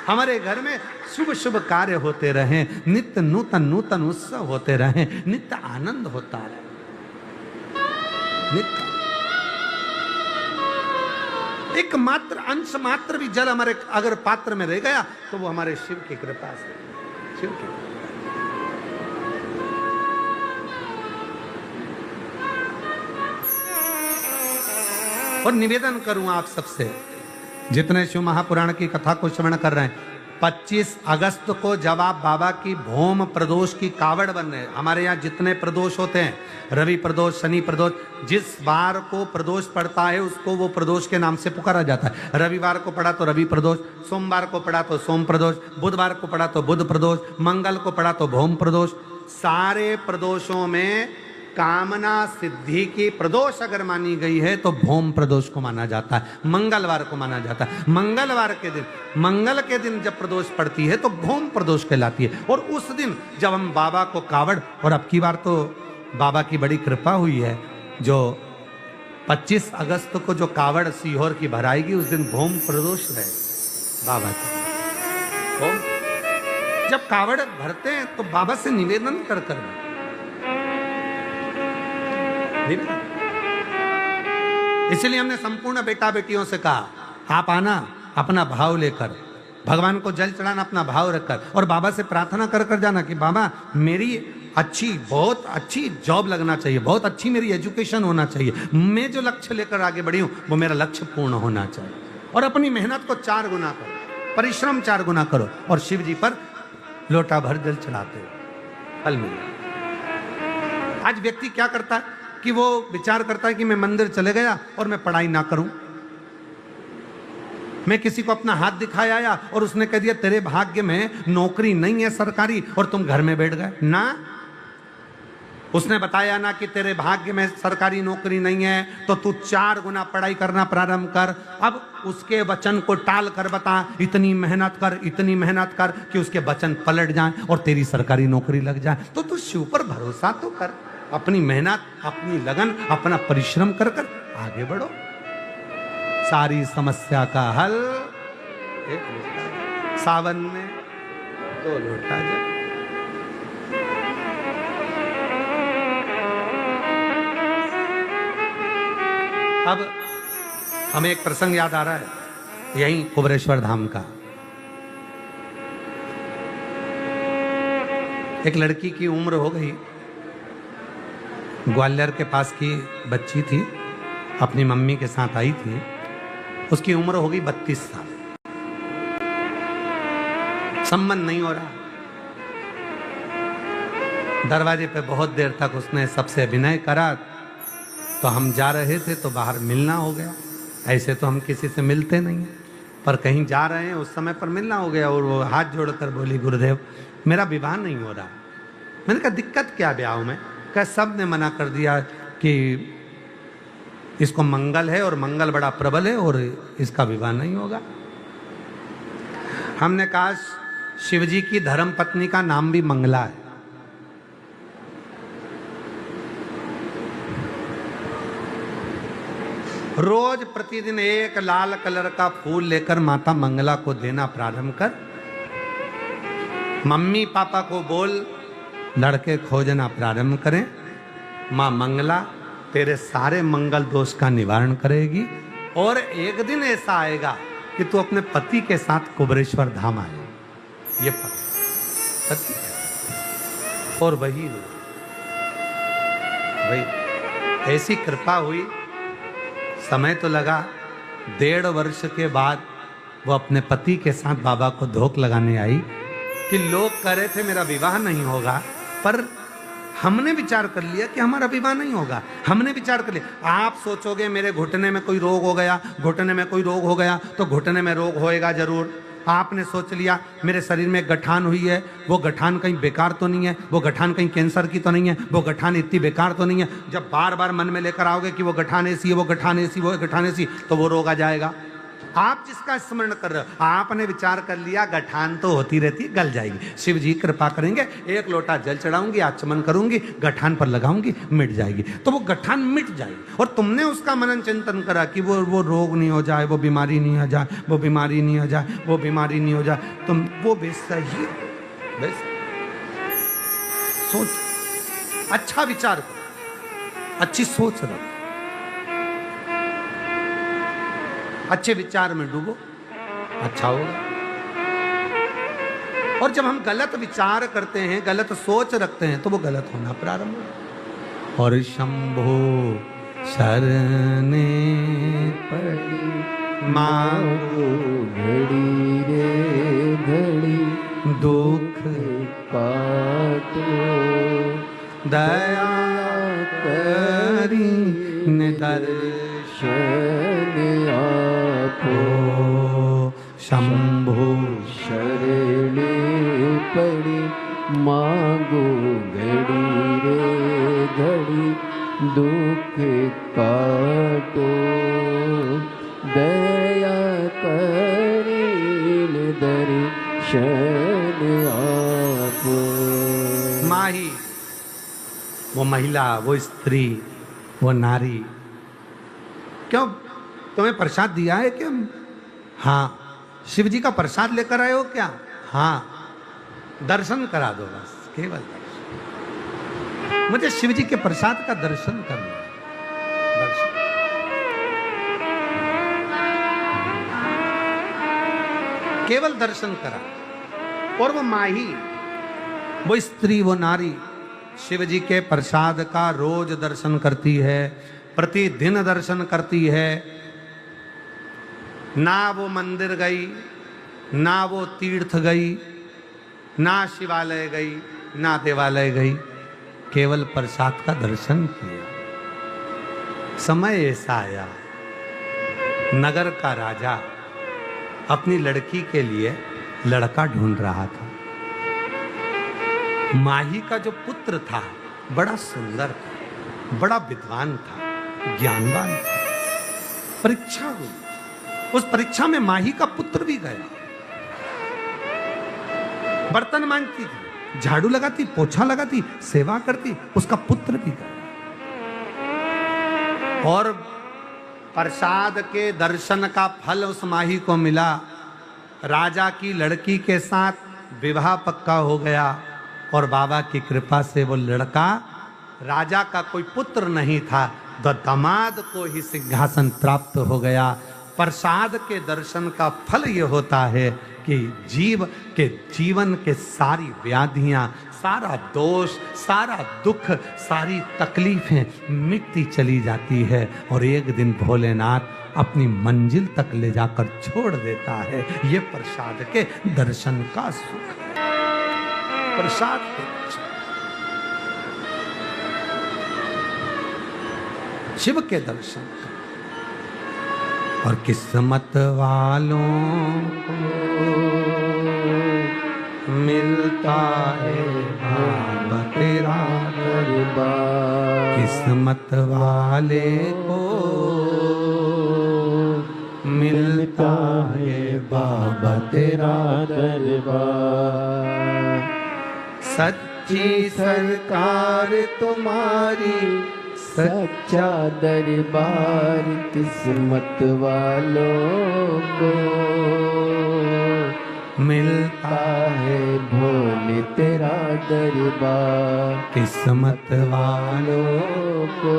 हमारे घर में शुभ शुभ कार्य होते रहे, नित्य नूतन नूतन उत्सव होते रहे, नित्य आनंद होता रहे, नित्य। एक मात्र अंश मात्र भी जल हमारे अगर पात्र में रह गया तो वो हमारे शिव की कृपा से, शिव की। और निवेदन करूं आप सबसे, जितने शिव महापुराण की कथा को श्रवण कर रहे हैं, 25 अगस्त को जब आप बाबा की भौम प्रदोष की कावड़ बन रहे हैं, हमारे यहाँ जितने प्रदोष होते हैं, रवि प्रदोष, शनि प्रदोष, जिस बार को प्रदोष पड़ता है उसको वो प्रदोष के नाम से पुकारा जाता है। रविवार को पड़ा तो रवि प्रदोष, सोमवार को पड़ा तो सोम प्रदोष, बुधवार को पड़ा तो बुध प्रदोष, मंगल को पड़ा तो भौम प्रदोष। सारे प्रदोषों में कामना सिद्धि की प्रदोष अगर मानी गई है तो भौम प्रदोष को माना जाता है, मंगलवार को माना जाता है। मंगलवार के दिन, मंगल के दिन जब प्रदोष पड़ती है तो भौम प्रदोष कहलाती है। और उस दिन जब हम बाबा को कावड़, और अब की बार तो बाबा की बड़ी कृपा हुई है, जो 25 अगस्त को जो कावड़ सीहोर की भराएगी उस दिन भौम प्रदोष रहे बाबा की। जब कावड़ भरते हैं तो बाबा से निवेदन कर कर इसलिए हमने संपूर्ण बेटा बेटियों से कहा, आप आना अपना भाव लेकर, भगवान को जल चढ़ाना अपना भाव रखकर, और बाबा से प्रार्थना कर कर जाना कि बाबा मेरी अच्छी, बहुत अच्छी जॉब लगना चाहिए, बहुत अच्छी मेरी एजुकेशन होना चाहिए, मैं जो लक्ष्य लेकर आगे बढ़ी हूं वो मेरा लक्ष्य पूर्ण होना चाहिए। और अपनी मेहनत को 4 गुना करो, परिश्रम 4 गुना करो, और शिव जी पर लोटा भर जल चढ़ाते हो, फल मिलेगा। आज व्यक्ति क्या करता है कि वो विचार करता है कि मैं मंदिर चले गया और मैं पढ़ाई ना करूं, मैं किसी को अपना हाथ दिखाया आया और उसने कह दिया तेरे भाग्य में नौकरी नहीं है सरकारी और तुम घर में बैठ गए ना, उसने बताया ना कि तेरे भाग्य में सरकारी नौकरी नहीं है तो तू 4 गुना पढ़ाई करना प्रारंभ कर। अब उसके वचन को टाल कर बता, इतनी मेहनत कर, इतनी मेहनत कर कि उसके वचन पलट जाएं और तेरी सरकारी नौकरी लग जाए। तो तू शिव पर भरोसा तो कर, अपनी मेहनत, अपनी लगन, अपना परिश्रम कर कर आगे बढ़ो। सारी समस्या का हल एक लोटा, सावन में 2 लोटा जल। अब हमें एक प्रसंग याद आ रहा है, यहीं कुबरेश्वर धाम का। एक लड़की की उम्र हो गई, ग्वालियर के पास की बच्ची थी, अपनी मम्मी के साथ आई थी, उसकी उम्र हो गई 32 साल, संबंध नहीं हो रहा। दरवाजे पे बहुत देर तक उसने सबसे अभिनय करा, तो हम जा रहे थे तो बाहर मिलना हो गया। ऐसे तो हम किसी से मिलते नहीं, पर कहीं जा रहे हैं उस समय पर मिलना हो गया। और वो हाथ जोड़कर बोली, गुरुदेव मेरा विवाह नहीं हो रहा। मैंने कहा दिक्कत क्या ब्याह में? क्या सब ने मना कर दिया कि इसको मंगल है और मंगल बड़ा प्रबल है और इसका विवाह नहीं होगा। हमने कहा शिवजी की धर्म पत्नी का नाम भी मंगला है। रोज प्रतिदिन 1 लाल कलर का फूल लेकर माता मंगला को देना प्रारंभ कर। मम्मी पापा को बोल लड़के खोजना प्रारंभ करें। माँ मंगला तेरे सारे मंगल दोष का निवारण करेगी। और एक दिन ऐसा आएगा कि तू अपने पति के साथ कुबरेश्वर धाम आए। ये पति और वही भाई ऐसी कृपा हुई। समय तो लगा, 1.5 वर्ष के बाद वो अपने पति के साथ बाबा को धोख लगाने आई कि लोग कह रहे थे मेरा विवाह नहीं होगा, पर हमने विचार कर लिया कि हमारा विवाह नहीं होगा। हमने विचार कर लिया। आप सोचोगे मेरे घुटने में कोई रोग हो गया, घुटने में कोई रोग हो गया तो घुटने में रोग होएगा जरूर। आपने सोच लिया मेरे शरीर में गठान हुई है, वो गठान कहीं बेकार तो नहीं है, वो गठान कहीं कैंसर की तो नहीं है, वो गठान इतनी बेकार तो नहीं है। जब बार बार मन में लेकर आओगे कि वो गठान ऐसी है, वो गठान ऐसी, वो गठान ऐसी, तो वो रोग आ जाएगा। आप जिसका स्मरण कर रहे हो, आपने विचार कर लिया गठान तो होती रहती, गल जाएगी, शिव जी कृपा करेंगे, 1 लोटा जल चढ़ाऊंगी, आचमन करूंगी, गठान पर लगाऊंगी, मिट जाएगी। तो वो गठान मिट जाएगी। और तुमने उसका मनन चिंतन करा कि वो रोग नहीं हो जाए, वो बीमारी नहीं हो जाए, वो बीमारी नहीं हो जाए, वो बीमारी नहीं हो जाए, तुम वो सही सोच, अच्छा विचार करो, अच्छी सोच रखो, अच्छे विचार में डूबो, अच्छा होगा। और जब हम गलत विचार करते हैं, गलत सोच रखते हैं, तो वो गलत होना प्रारंभ होगा। और शंभो शरणे पड़ी मांगो घड़ी रे घड़ी। दुख काटो, दया करी दर्शन आपो, शंभु शरणे पड़ी मांगो घड़ी रे घड़ी, दुख काटो, दया करीन दर्शन आपो। माही, वो महिला, वो स्त्री, वो नारी, क्यों तुम्हें प्रसाद दिया है क्या? हाँ। शिव जी का प्रसाद लेकर आए हो क्या? हाँ। दर्शन करा दो बस, केवल दर्शन। मुझे शिव जी के प्रसाद का दर्शन करना है। दर्शन। केवल दर्शन करा। और वो माही, वो स्त्री, वो नारी शिव जी के प्रसाद का रोज दर्शन करती है, प्रतिदिन दर्शन करती है। ना वो मंदिर गई, ना वो तीर्थ गई, ना शिवालय गई, ना देवालय गई, केवल प्रसाद का दर्शन किया। समय ऐसा आया, नगर का राजा अपनी लड़की के लिए लड़का ढूंढ रहा था। माही का जो पुत्र था बड़ा सुंदर था, बड़ा विद्वान था, ज्ञानवान था। परीक्षा हुई, उस परीक्षा में माही का पुत्र भी गया। बर्तन मांजती थी, झाड़ू लगाती, पोछा लगाती, सेवा करती, उसका पुत्र भी गया। और प्रसाद के दर्शन का फल उस माही को मिला। राजा की लड़की के साथ विवाह पक्का हो गया और बाबा की कृपा से वो लड़का, राजा का कोई पुत्र नहीं था तो दामाद को ही सिंहासन प्राप्त हो गया। प्रसाद के दर्शन का फल ये होता है कि जीवन के सारी व्याधियां, सारा दोष, सारा दुख, सारी तकलीफें मिटती चली जाती है और एक दिन भोलेनाथ अपनी मंजिल तक ले जाकर छोड़ देता है। ये प्रसाद के दर्शन का सुख है। प्रसाद के दर्शन, शिव के दर्शन का। और किस्मत वालों को मिलता है बाबा तेरा दरबार। किस्मत वाले को मिलता है बाबा तेरा दरबार। सच्ची सरकार तुम्हारी, सच्चा दरबार किस्मत वालों को मिलता है भोले तेरा दरबार। किस्मत वालों को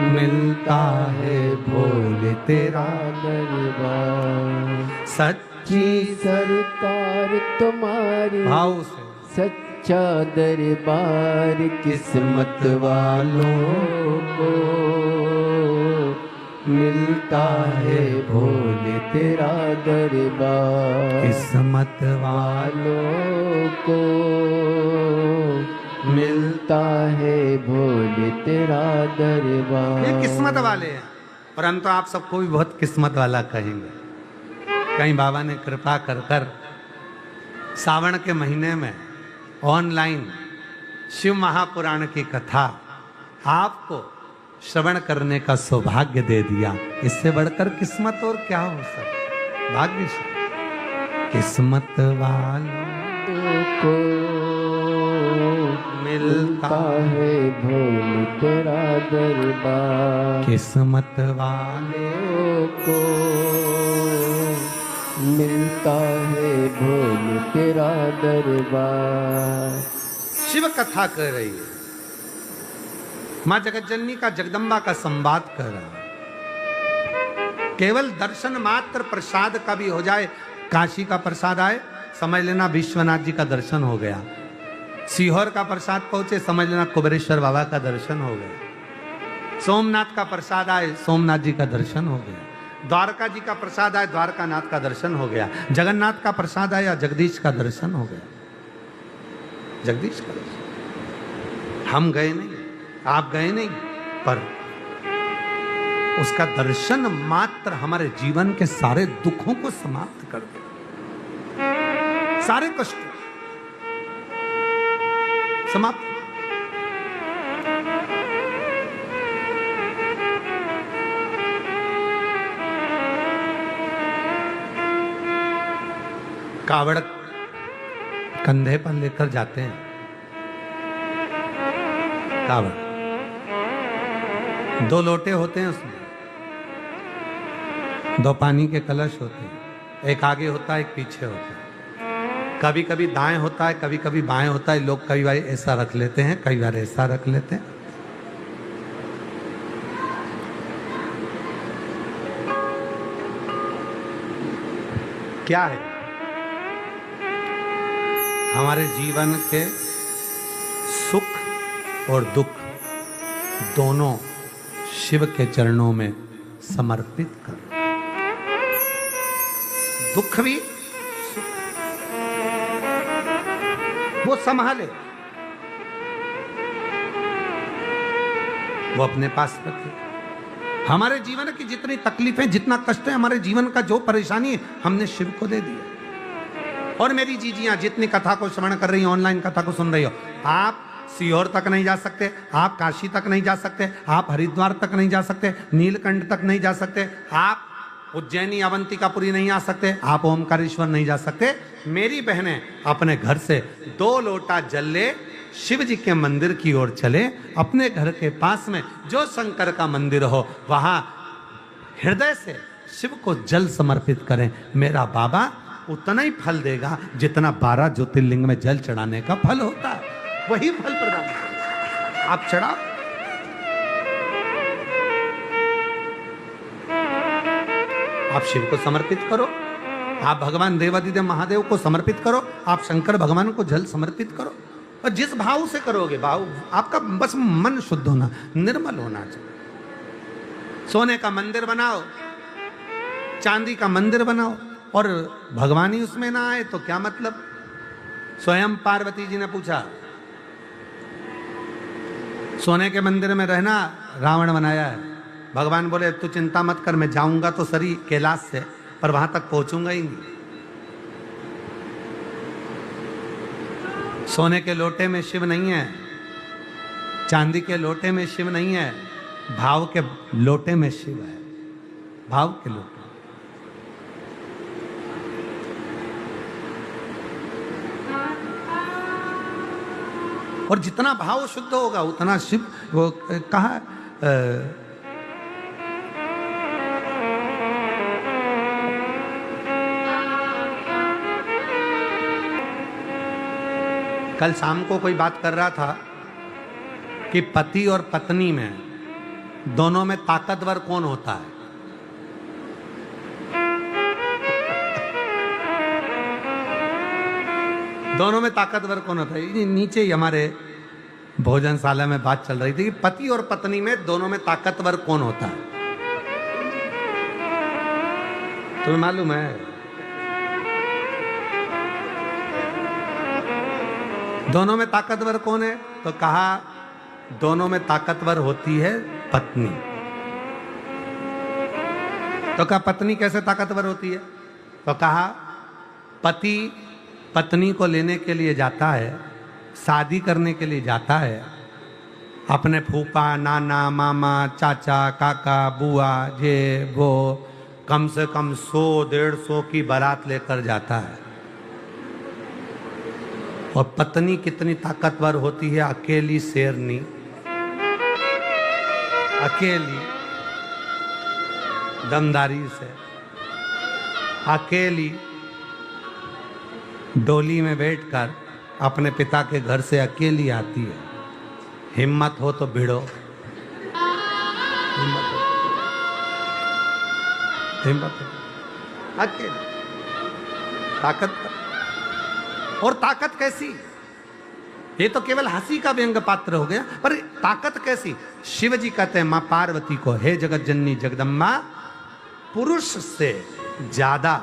मिलता है भोले तेरा दरबार। सच्ची सरकार तुम्हारी, भाव से सच्चा दरबार किस्मत वालों को मिलता है भोले तेरा दरबार। किस्मत वालों को मिलता है भोले तेरा दरबार। ये किस्मत वाले हैं और हम तो आप सबको भी बहुत किस्मत वाला कहेंगे। कहीं बाबा ने कृपा कर कर सावन के महीने में ऑनलाइन शिव महापुराण की कथा आपको श्रवण करने का सौभाग्य दे दिया। इससे बढ़कर किस्मत और क्या हो सकता? भाग्यशाली। किस्मत वालों को मिलता है भोले तेरा दरबार। किस्मत वालों को मिलता है भोले तेरा दरबार। शिव कथा कर रही है, मां जगतजननी का, जगदम्बा का संवाद कर रहा है। केवल दर्शन मात्र प्रसाद का भी हो जाए, काशी का प्रसाद आए समझ लेना विश्वनाथ जी का दर्शन हो गया। सीहोर का प्रसाद पहुंचे समझ लेना कुबेरेश्वर बाबा का दर्शन हो गया। सोमनाथ का प्रसाद आए सोमनाथ जी का दर्शन हो गया। द्वारका जी का प्रसाद आया, द्वारकानाथ का दर्शन हो गया। जगन्नाथ का प्रसाद आया, जगदीश का दर्शन हो गया। जगदीश का दर्शन हम गए नहीं, आप गए नहीं, पर उसका दर्शन मात्र हमारे जीवन के सारे दुखों को समाप्त कर दे, सारे कष्ट समाप्त। कावड़ कंधे पर लेकर जाते हैं, कावड़ 2 लोटे होते हैं, उसमें 2 पानी के कलश होते हैं, एक आगे होता है, एक पीछे होता है। कभी कभी दाएं होता है, कभी कभी बाएं होता है। लोग कई बार ऐसा रख लेते हैं, कई बार ऐसा रख लेते हैं। क्या है? हमारे जीवन के सुख और दुख दोनों शिव के चरणों में समर्पित कर। दुख भी सुख वो संभाले, वो अपने पास रखे। हमारे जीवन की जितनी तकलीफें, जितना कष्ट है, हमारे जीवन का जो परेशानी है, हमने शिव को दे दिया। और मेरी जीजियां जितनी कथा को श्रवण कर रही हो, ऑनलाइन कथा को सुन रही हो, आप सीहोर तक नहीं जा सकते, आप काशी तक नहीं जा सकते, आप हरिद्वार तक नहीं जा सकते, नीलकंठ तक नहीं जा सकते, आप उज्जैनी अवंतिकापुरी नहीं आ सकते, आप ओमकारेश्वर नहीं जा सकते। मेरी बहनें अपने घर से 2 लोटा जल ले, शिव जी के मंदिर की ओर चले। अपने घर के पास में जो शंकर का मंदिर हो, वहां हृदय से शिव को जल समर्पित करें। मेरा बाबा उतना ही फल देगा जितना 12 ज्योतिर्लिंग में जल चढ़ाने का फल होता है, वही फल प्रदान करेगा। आप चढ़ाओ, आप शिव को समर्पित करो, आप भगवान देवादिदेव महादेव को समर्पित करो, आप शंकर भगवान को जल समर्पित करो। और जिस भाव से करोगे, भाव आपका बस मन शुद्ध होना, निर्मल होना चाहिए। सोने का मंदिर बनाओ, चांदी का मंदिर बनाओ, और भगवान ही उसमें ना आए तो क्या मतलब। स्वयं पार्वती जी ने पूछा, सोने के मंदिर में रहना रावण बनाया है। भगवान बोले तू चिंता मत कर, मैं जाऊंगा तो सरी कैलाश से, पर वहां तक पहुंचूंगा ही नहीं। सोने के लोटे में शिव नहीं है, चांदी के लोटे में शिव नहीं है, भाव के लोटे में शिव है। भाव के लोटे। और जितना भाव शुद्ध होगा उतना शिव, वो कहा कल शाम को कोई बात कर रहा था कि पति और पत्नी में दोनों में ताकतवर कौन होता है। दोनों में ताकतवर कौन होता है। ये नीचे ही हमारे भोजनशाला में बात चल रही थी कि पति और पत्नी में दोनों में ताकतवर कौन होता है। तुम्हें मालूम है दोनों में ताकतवर कौन है? तो कहा दोनों में ताकतवर होती है पत्नी। तो कहा पत्नी कैसे ताकतवर होती है? तो कहा पति पत्नी को लेने के लिए जाता है, शादी करने के लिए जाता है, अपने फूफा नाना मामा चाचा काका बुआ ये वो कम से कम 100-150 की बारात लेकर जाता है। और पत्नी कितनी ताकतवर होती है? अकेली शेरनी, अकेली दमदारी से, अकेली डोली में बैठकर अपने पिता के घर से अकेली आती है। हिम्मत हो तो भिड़ो, हिम्मत हो, अकेली ताकत। और ताकत कैसी? ये तो केवल हंसी का व्यंग पात्र हो गया, पर ताकत कैसी? शिव जी कहते हैं मां पार्वती को, हे जगत जननी जगदम्बा पुरुष से ज्यादा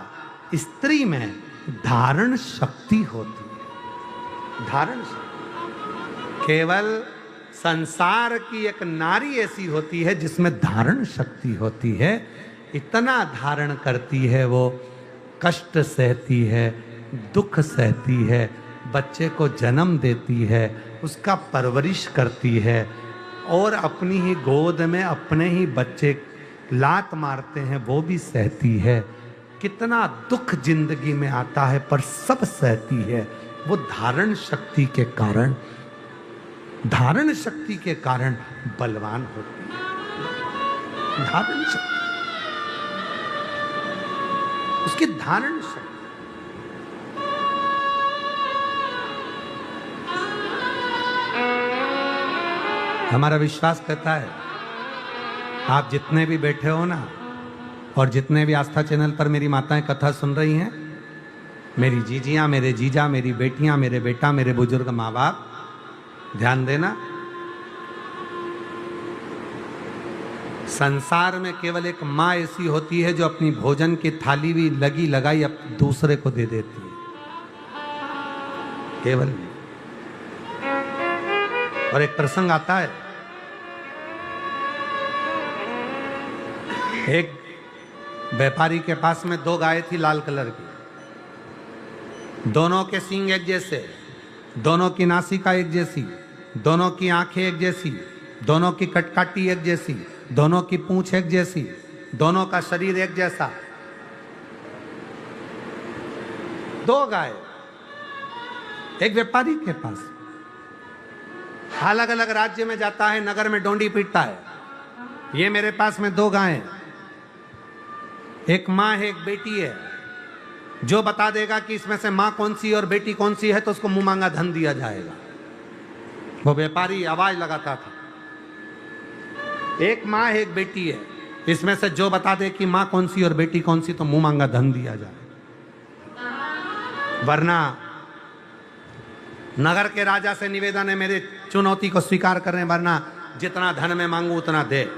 स्त्री में धारण शक्ति होती है। धारण शक्ति केवल संसार की एक नारी ऐसी होती है जिसमें धारण शक्ति होती है। इतना धारण करती है, वो कष्ट सहती है, दुख सहती है, बच्चे को जन्म देती है, उसका परवरिश करती है, और अपनी ही गोद में अपने ही बच्चे लात मारते हैं वो भी सहती है। कितना दुख जिंदगी में आता है पर सब सहती है। वो धारण शक्ति के कारण, धारण शक्ति के कारण बलवान होती है। धारण शक्ति, उसकी धारण शक्ति। हमारा विश्वास कहता है, आप जितने भी बैठे हो ना, और जितने भी आस्था चैनल पर मेरी माताएं कथा सुन रही हैं, मेरी जीजियां, मेरे जीजा, मेरी बेटियां, मेरे बेटा, मेरे बुजुर्ग माँ बाप, ध्यान देना, संसार में केवल एक माँ ऐसी होती है जो अपनी भोजन की थाली भी लगी लगाई अब दूसरे को दे देती है, केवल। और एक प्रसंग आता है, एक व्यापारी के पास में 2 गायें थी लाल कलर की। दोनों के सींग एक जैसे, दोनों की नासिका एक जैसी, दोनों की आंखें एक जैसी, दोनों की कटकाटी एक जैसी, दोनों की पूंछ एक जैसी, दोनों का शरीर एक जैसा। 2 गाय एक व्यापारी के पास, अलग अलग राज्य में जाता है, नगर में डोंडी पीटता है, ये मेरे पास में 2 गायें, एक माँ है एक बेटी है, जो बता देगा कि इसमें से माँ कौन सी और बेटी कौन सी है तो उसको मुंह मांगा धन दिया जाएगा। वो व्यापारी आवाज लगाता था, एक माँ है एक बेटी है, इसमें से जो बता दे कि माँ कौन सी और बेटी कौन सी तो मुंह मांगा धन दिया जाए। वरना नगर के राजा से निवेदन है, मेरे चुनौती को स्वीकार करें, वरना जितना धन मैं मांगू उतना दे।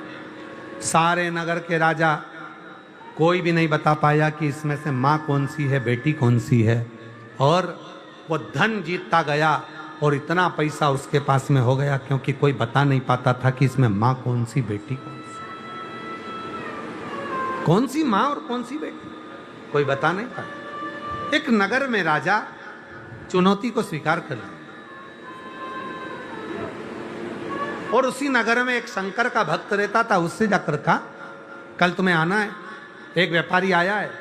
सारे नगर के राजा कोई भी नहीं बता पाया कि इसमें से माँ कौन सी है बेटी कौन सी है, और वो धन जीतता गया और इतना पैसा उसके पास में हो गया क्योंकि कोई बता नहीं पाता था कि इसमें माँ कौन सी बेटी कौन सी माँ और कौन सी बेटी, कोई बता नहीं पाया। एक नगर में राजा चुनौती को स्वीकार कर लिया, और उसी नगर में एक शंकर का भक्त रहता था, उससे जाकर कहा कल तुम्हें आना है। एक व्यापारी आया है,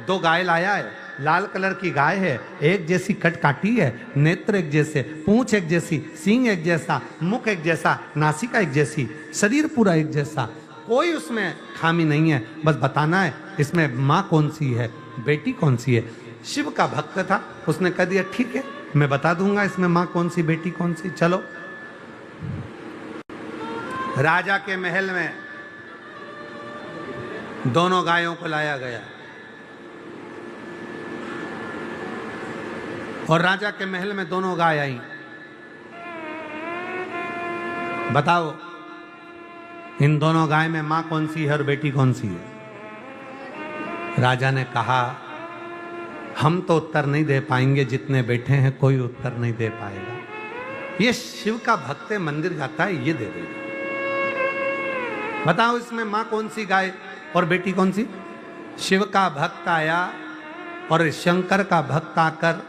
2 गाय लाया है, लाल कलर की गाय है, एक जैसी कट काटी है, नेत्र एक जैसे, पूंछ एक जैसी, सींग एक जैसा, मुख एक जैसा, नासिका एक जैसी, शरीर पूरा एक जैसा, कोई उसमें खामी नहीं है, बस बताना है इसमें माँ कौन सी है बेटी कौन सी है। शिव का भक्त था, उसने कह दिया ठीक है मैं बता दूंगा इसमें माँ कौन सी बेटी कौन सी। चलो, राजा के महल में दोनों गायों को लाया गया, और राजा के महल में दोनों गाय आई। बताओ इन दोनों गाय में मां कौन सी है और बेटी कौन सी है। राजा ने कहा हम तो उत्तर नहीं दे पाएंगे, जितने बैठे हैं कोई उत्तर नहीं दे पाएगा। ये शिव का भक्त है, मंदिर जाता है, ये दे देगा। बताओ इसमें मां कौन सी गाय और बेटी कौन सी। शिव का भक्त आया और शंकर का भक्त आकर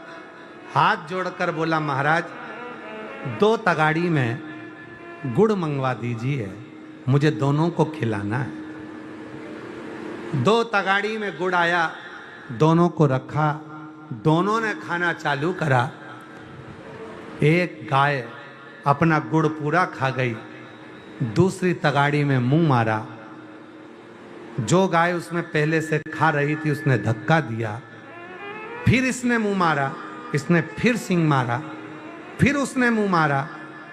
हाथ जोड़कर बोला महाराज 2 तगाड़ी में गुड़ मंगवा दीजिए, मुझे दोनों को खिलाना है। 2 तगाड़ी में गुड़ आया, दोनों को रखा, दोनों ने खाना चालू करा। एक गाय अपना गुड़ पूरा खा गई, दूसरी तगाड़ी में मुंह मारा। जो गाय उसमें पहले से खा रही थी उसने धक्का दिया, फिर इसने मुंह मारा, इसने फिर सींग मारा, फिर उसने मुंह मारा।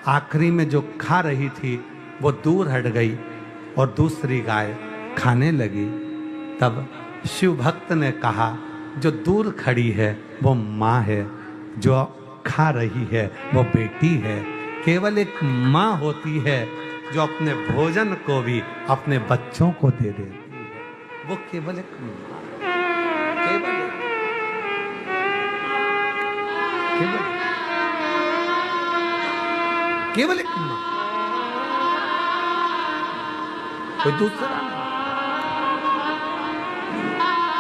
आखिरी में जो खा रही थी वो दूर हट गई और दूसरी गाय खाने लगी। तब शिव भक्त ने कहा जो दूर खड़ी है वो माँ है, जो खा रही है वो बेटी है। केवल एक माँ होती है जो अपने भोजन को भी अपने बच्चों को दे देती है। वो केवल एक केवल केवल केवल एक मां, कोई दूसरा नहीं।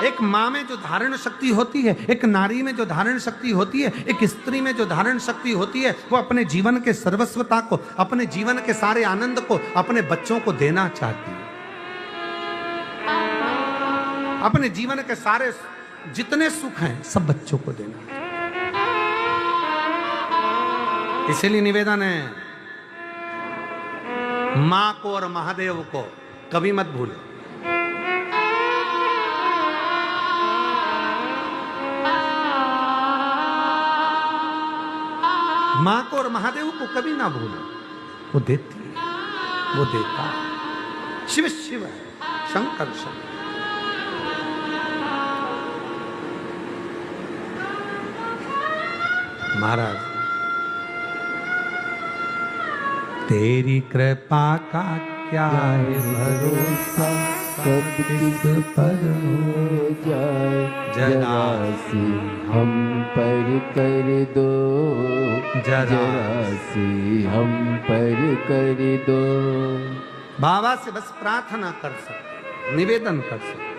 एक मां में जो धारण शक्ति होती है, एक नारी में जो धारण शक्ति होती है, एक स्त्री में जो धारण शक्ति होती है, वो अपने जीवन के सर्वस्वता को, अपने जीवन के सारे आनंद को अपने बच्चों को देना चाहती है। अपने जीवन के सारे जितने सुख हैं सब बच्चों को देना। इसलिए निवेदन है, मां को और महादेव को कभी मत भूलो। मां को और महादेव को कभी ना भूलो। वो देती है, वो देता है। शिव शिव है, शंकर शंकर। महाराज, तेरी कृपा का क्या है भरोसा, कब किस पर हो जाए जरा सी हम पर कर दो, जरा सी हम पर कर दो। बाबा से बस प्रार्थना कर सकते, निवेदन कर सकते।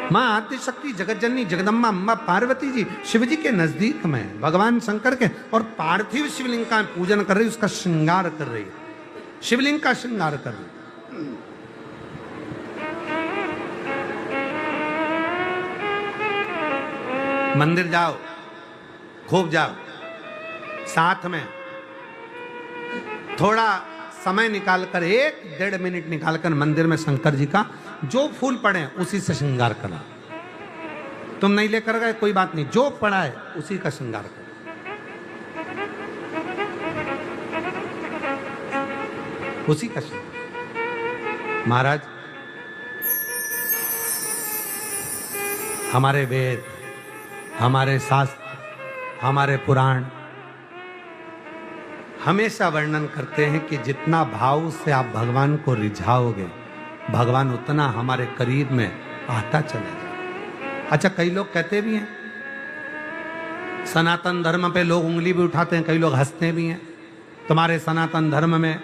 मां आदिशक्ति जगत जननी जगदम्बा अम्बा पार्वती जी शिव जी के नजदीक में भगवान शंकर के और पार्थिव शिवलिंग का पूजन कर रही, उसका श्रृंगार कर रही, शिवलिंग का श्रृंगार कर रही। मंदिर जाओ, खूब जाओ, साथ में थोड़ा समय निकालकर 1-1.5 मिनट निकालकर मंदिर में शंकर जी का जो फूल पड़े उसी से श्रृंगार करा। तुम नहीं लेकर गए कोई बात नहीं, जो पड़ा है उसी का श्रृंगार करो। उसी का श्रृंगार। महाराज, हमारे वेद, हमारे शास्त्र, हमारे पुराण हमेशा वर्णन करते हैं कि जितना भाव से आप भगवान को रिझाओगे, भगवान उतना हमारे करीब में आता चलेगा। अच्छा, कई लोग कहते भी हैं, सनातन धर्म पे लोग उंगली भी उठाते हैं, कई लोग हंसते भी हैं। तुम्हारे सनातन धर्म में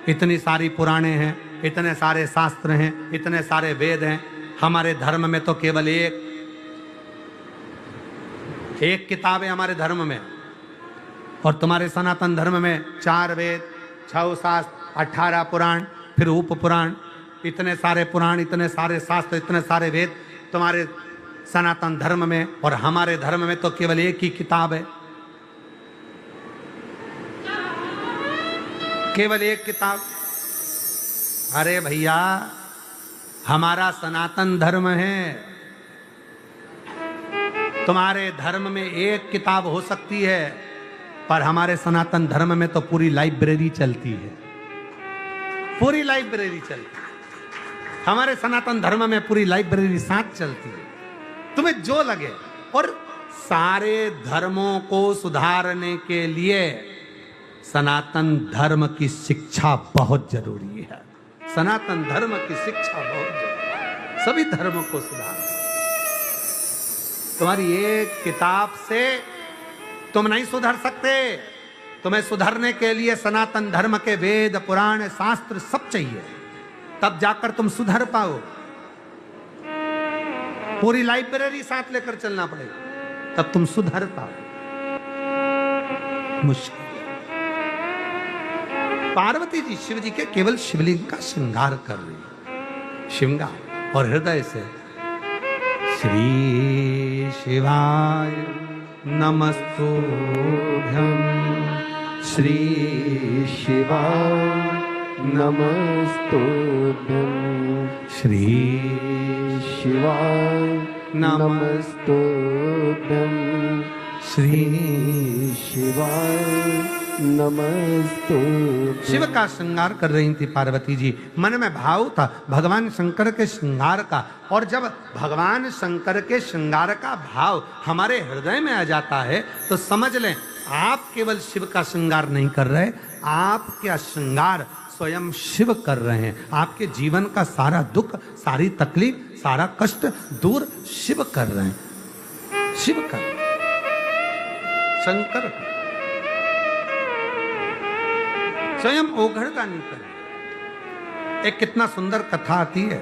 इतनी सारी पुराणे हैं, इतने सारे शास्त्र हैं, इतने सारे वेद हैं, हमारे धर्म में तो केवल एक किताब है हमारे धर्म में, और तुम्हारे सनातन धर्म में 4 वेद, 6 शास्त्र, 18 पुराण, फिर उप पुराण, इतने सारे पुराण, इतने सारे शास्त्र, इतने सारे वेद तुम्हारे सनातन धर्म में, और हमारे धर्म में तो केवल एक ही किताब है, केवल एक किताब। अरे भैया, हमारा सनातन धर्म है, तुम्हारे धर्म में एक किताब हो सकती है, पर हमारे सनातन धर्म में तो पूरी लाइब्रेरी चलती है, पूरी लाइब्रेरी चलती है। हमारे सनातन धर्म में पूरी लाइब्रेरी साथ चलती है, तुम्हें जो लगे। और सारे धर्मों को सुधारने के लिए सनातन धर्म की शिक्षा बहुत जरूरी है। सनातन धर्म की शिक्षा बहुत जरूरी है, सभी धर्मों को सुधार। तुम्हारी एक किताब से तुम नहीं सुधर सकते, तुम्हें सुधरने के लिए सनातन धर्म के वेद, पुराण, शास्त्र सब चाहिए, तब जाकर तुम सुधर पाओ। पूरी लाइब्रेरी साथ लेकर चलना पड़ेगा, तब तुम सुधर पाओ। मुश्किल। पार्वती जी शिव जी के केवल शिवलिंग का श्रृंगार कर रही, श्रृंगार, और हृदय से श्री शिवाय नमस्तुभ्यं, श्री शिवाय नमस्तुभ्यं, श्री शिवाय नमस्तुभ्यं, श्री शिवाय नमस्तुभ्यं। शिव का श्रृंगार कर रही थी पार्वती जी। मन में भाव था भगवान शंकर के श्रृंगार का, और जब भगवान शंकर के श्रृंगार का भाव हमारे हृदय में आ जाता है तो समझ लें आप केवल शिव का श्रृंगार नहीं कर रहे, आपका श्रृंगार स्वयं शिव कर रहे हैं। आपके जीवन का सारा दुख, सारी तकलीफ, सारा कष्ट दूर शिव कर रहे हैं। शिव कर रहे हैं। शंकर स्वयं ओघड़दानी कर रहे हैं। एक कितना सुंदर कथा आती है।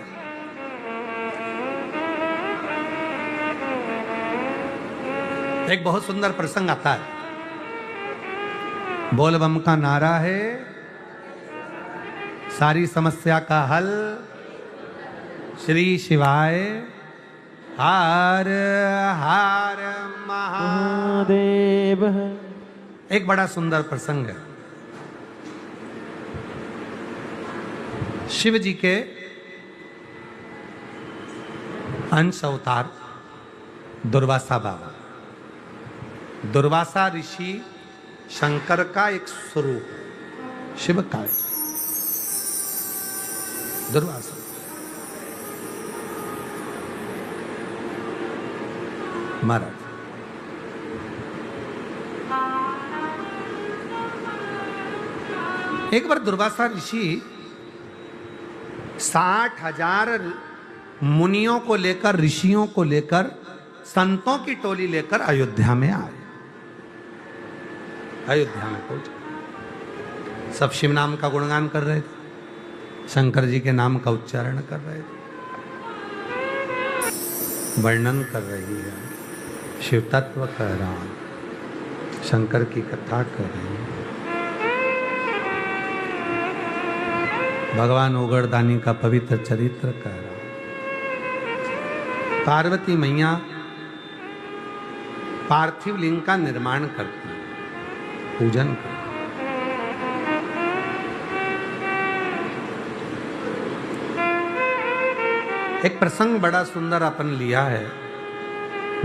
एक बहुत सुंदर प्रसंग आता है। बोल बम का नारा है, सारी समस्या का हल, श्री शिवाय हर हर महादेव। एक बड़ा सुंदर प्रसंग है। शिव जी के अंश अवतार दुर्वासा बाबा। दुर्वासा ऋषि शंकर का एक स्वरूप, शिव का दुर्वासा। महाराज एक बार दुर्वासा ऋषि 60,000 मुनियों को लेकर, ऋषियों को लेकर, संतों की टोली लेकर अयोध्या में आए। अयोध्या में पहुंचे। सब शिव नाम का गुणगान कर रहे थे, शंकर जी के नाम का उच्चारण कर रहे थे, वर्णन कर रही है, शिव तत्व कह रहा हूं, शंकर की कथा कर रही है, भगवान ओगड़दानी का पवित्र चरित्र कह रहा हूं। पार्वती मैया पार्थिव लिंग का निर्माण करती है, पूजन करती। एक प्रसंग बड़ा सुंदर अपन लिया है।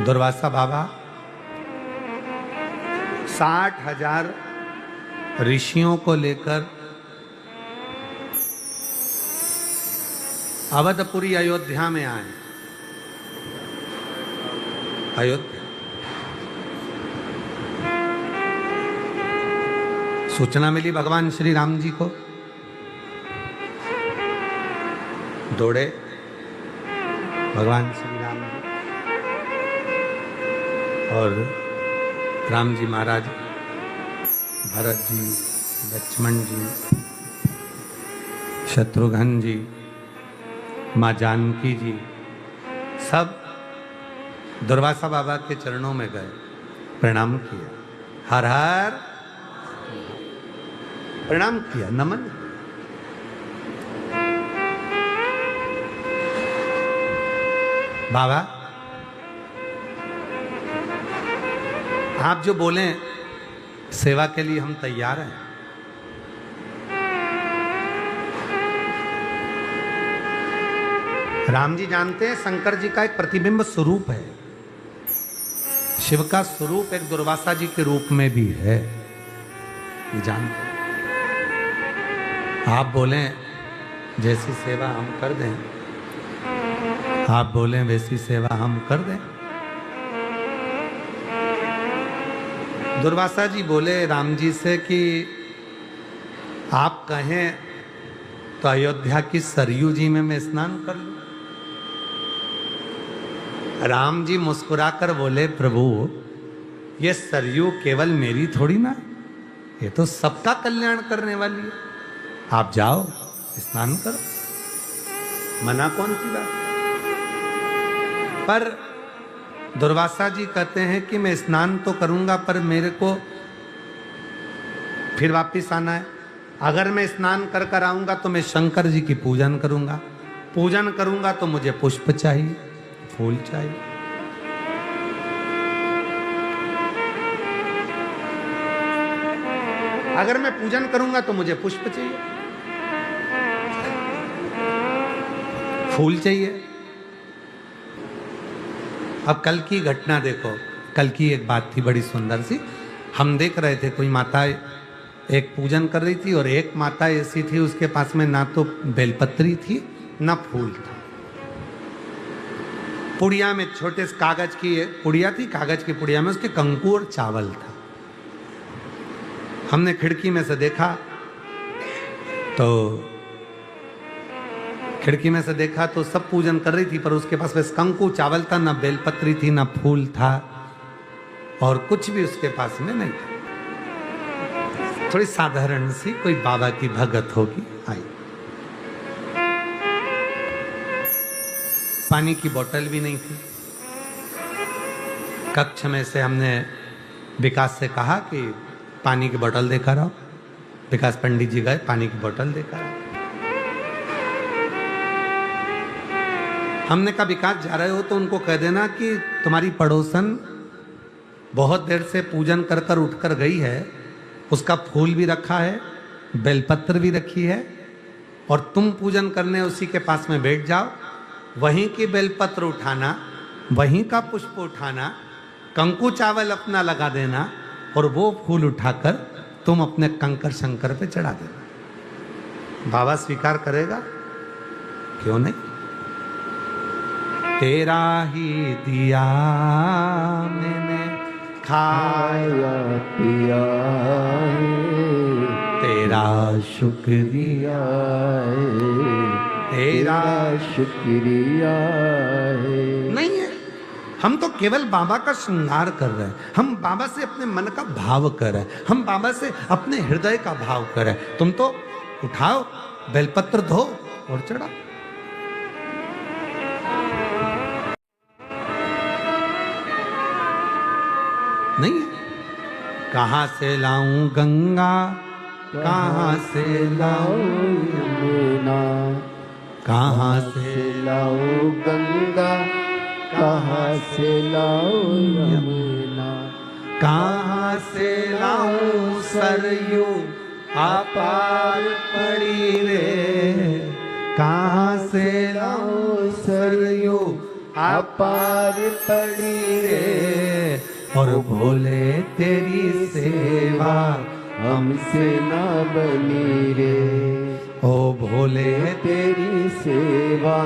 दुर्वासा बाबा 60,000 ऋषियों को लेकर अवधपुरी अयोध्या में आए। अयोध्या सूचना मिली भगवान श्री राम जी को, दौड़े भगवान श्री राम जी और राम जी महाराज, भरत जी, लक्ष्मण जी, शत्रुघ्न जी, माँ जानकी जी, सब दुर्वासा बाबा के चरणों में गए, प्रणाम किया, हर हर प्रणाम किया, नमन। बाबा आप जो बोले सेवा के लिए हम तैयार हैं। राम जी जानते हैं शंकर जी का एक प्रतिबिंब स्वरूप है, शिव का स्वरूप एक दुर्वासा जी के रूप में भी है, ये जानते हैं। आप बोलें जैसी सेवा हम कर दें, आप बोलें वैसी सेवा हम कर दें। दुर्वासा जी बोले राम जी से कि आप कहें तो अयोध्या की सरयू जी में मैं स्नान कर लूं। राम जी मुस्कुराकर बोले प्रभु ये सरयू केवल मेरी थोड़ी ना, ये तो सबका कल्याण करने वाली है, आप जाओ स्नान करो, मना कौन की बात। पर दुर्वासा जी कहते हैं कि मैं स्नान तो करूंगा पर मेरे को फिर वापिस आना है। अगर मैं स्नान कर कर आऊंगा तो मैं शंकर जी की पूजन करूंगा, पूजन करूंगा तो मुझे पुष्प चाहिए, फूल चाहिए। अगर मैं पूजन करूंगा तो मुझे पुष्प चाहिए, फूल चाहिए। अब कल की घटना देखो, कल की एक बात थी बड़ी सुंदर सी। हम देख रहे थे कोई माता एक पूजन कर रही थी और एक माता ऐसी थी उसके पास में ना तो बेलपत्री थी ना फूल था। पुड़िया में छोटे से कागज की पुड़िया थी, कागज की पुड़िया में उसके कंकु और चावल था। हमने खिड़की में से देखा तो खिड़की में से देखा तो सब पूजन कर रही थी, पर उसके पास बस कंकु चावल था, ना बेलपत्री थी, ना फूल था, और कुछ भी उसके पास में नहीं था। थोड़ी साधारण सी कोई बाबा की भगत होगी आई। पानी की बोतल भी नहीं थी। कक्ष में से हमने विकास से कहा कि पानी की बोतल देकर आओ। विकास पंडित जी गए, पानी की बोतल देकर आओ। हमने कहा विकास जा रहे हो तो उनको कह देना कि तुम्हारी पड़ोसन बहुत देर से पूजन कर कर उठकर गई है, उसका फूल भी रखा है, बेलपत्र भी रखी है, और तुम पूजन करने उसी के पास में बैठ जाओ। वहीं की बेलपत्र उठाना, वहीं का पुष्प उठाना, कंकु चावल अपना लगा देना, और वो फूल उठाकर तुम अपने कंकर शंकर पे चढ़ा देना। बाबा स्वीकार करेगा? क्यों नहीं? तेरा ही दिया मैंने खाया पिया तेरा शुक्रिया तेरा शुक्रिया नहीं है। हम तो केवल बाबा का श्रृंगार कर रहे हैं, हम बाबा से अपने मन का भाव कर रहे हैं, हम बाबा से अपने हृदय का भाव कर रहे हैं। तुम तो उठाओ, बेलपत्र धो और चढ़ाओ। नहीं है। कहां से लाऊं गंगा, कहां से लाऊं यमुना, कहां से लाऊं गंगा, कहाँ से लाऊं यमुना, कहां से लाऊं सरयू अपार पड़ी रे, कहां से लाऊं सरयू अपार पड़ी रे, और भोले तेरी सेवा हमसे ना बनी रे, ओ भोले तेरी सेवा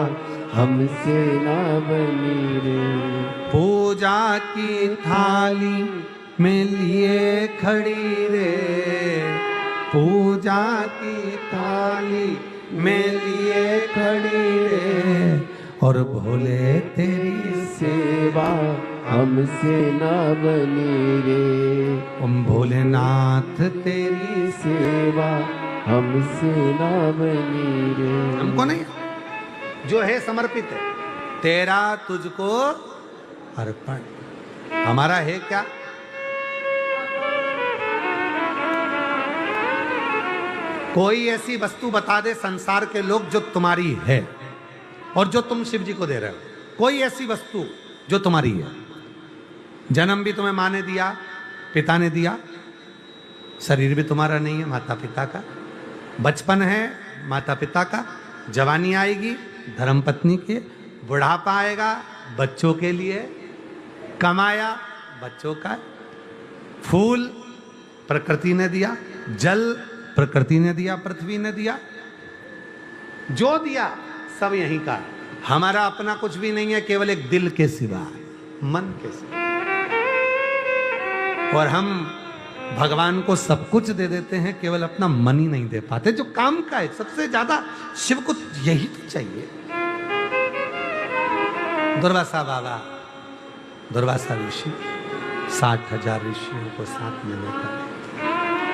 हमसे ना बनी रे। पूजा की थाली में लिए खड़ी रे, पूजा की थाली में लिए खड़ी रे, और भोले तेरी सेवा हमसे ना बनी रे, ओम भोलेनाथ तेरी सेवा हमसे ना बनी रे। हमको नहीं, जो है समर्पित है, तेरा तुझको अर्पण। हमारा है क्या? कोई ऐसी वस्तु बता दे संसार के लोग जो तुम्हारी है और जो तुम शिव जी को दे रहे हो। कोई ऐसी वस्तु जो तुम्हारी है। जन्म भी तुम्हें माँ ने दिया, पिता ने दिया, शरीर भी तुम्हारा नहीं है, माता पिता का। बचपन है माता पिता का, जवानी आएगी धर्मपत्नी के, बुढ़ापा आएगा बच्चों के लिए, कमाया बच्चों का, फूल प्रकृति ने दिया, जल प्रकृति ने दिया, पृथ्वी ने दिया, जो दिया सब यहीं का। हमारा अपना कुछ भी नहीं है, केवल एक दिल के सिवा, मन के सिवा। और हम भगवान को सब कुछ दे देते हैं, केवल अपना मन ही नहीं दे पाते, जो काम का है। सबसे ज्यादा शिव को यही तो चाहिए। दुर्वासा बाबा, दुर्वासा ऋषि 60,000 ऋषियों को साथ में लेकर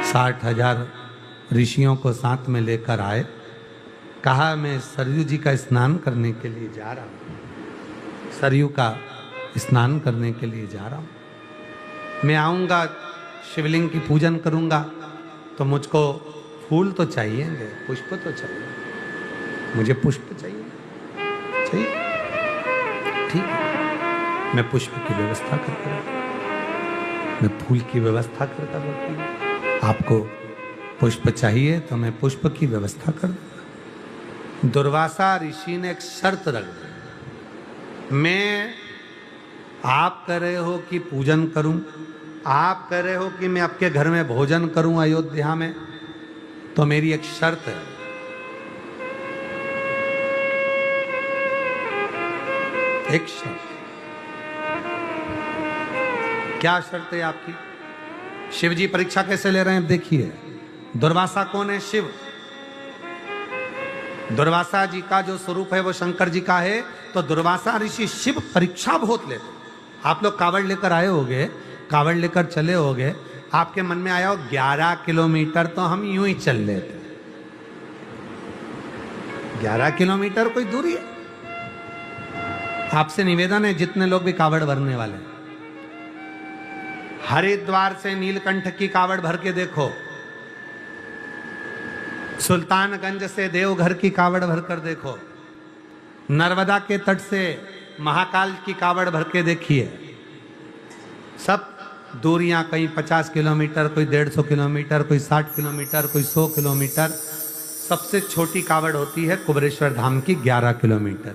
60,000 ऋषियों को साथ में लेकर आए। कहा मैं सरयू जी का स्नान करने के लिए जा रहा हूँ, सरयू का स्नान करने के लिए जा रहा हूँ। मैं आऊँगा, शिवलिंग की पूजन करूँगा, तो मुझको फूल तो चाहिएंगे, पुष्प तो चाहिए, मुझे पुष्प चाहिए, चाहिए, ठीक है, मैं पुष्प की व्यवस्था करता हूँ, मैं फूल की व्यवस्था करता हूँ। आपको पुष्प चाहिए तो मैं पुष्प की व्यवस्था कर दूंगा। दुर्वासा ऋषि ने एक शर्त रख दी, मैं, आप कह रहे हो कि पूजन करूं, आप कह रहे हो कि मैं आपके घर में भोजन करूं अयोध्या में, तो मेरी एक शर्त है, एक शर्त। क्या शर्त है आपकी? शिव जी परीक्षा कैसे ले रहे हैं देखिए। दुर्वासा कौन है? शिव। दुर्वासा जी का जो स्वरूप है वो शंकर जी का है, तो दुर्वासा ऋषि शिव परीक्षा बहुत लेते। आप लोग कावड़ लेकर आए होगे, कावड़ लेकर चले होगे, आपके मन में आया हो 11 किलोमीटर तो हम यूं ही चल लेते। 11 किलोमीटर कोई दूरी है? आपसे निवेदन है, जितने लोग भी कावड़ भरने वाले, हरिद्वार से नीलकंठ की कावड़ भर के देखो, सुल्तानगंज से देवघर की कावड़ भरकर देखो, नर्मदा के तट से महाकाल की कावड़ भर के देखिए। सब दूरियां कहीं 50 किलोमीटर, कोई 150 किलोमीटर, कोई 60 किलोमीटर, कोई 100 किलोमीटर। सबसे छोटी कावड़ होती है कुबेरेश्वर धाम की 11 किलोमीटर।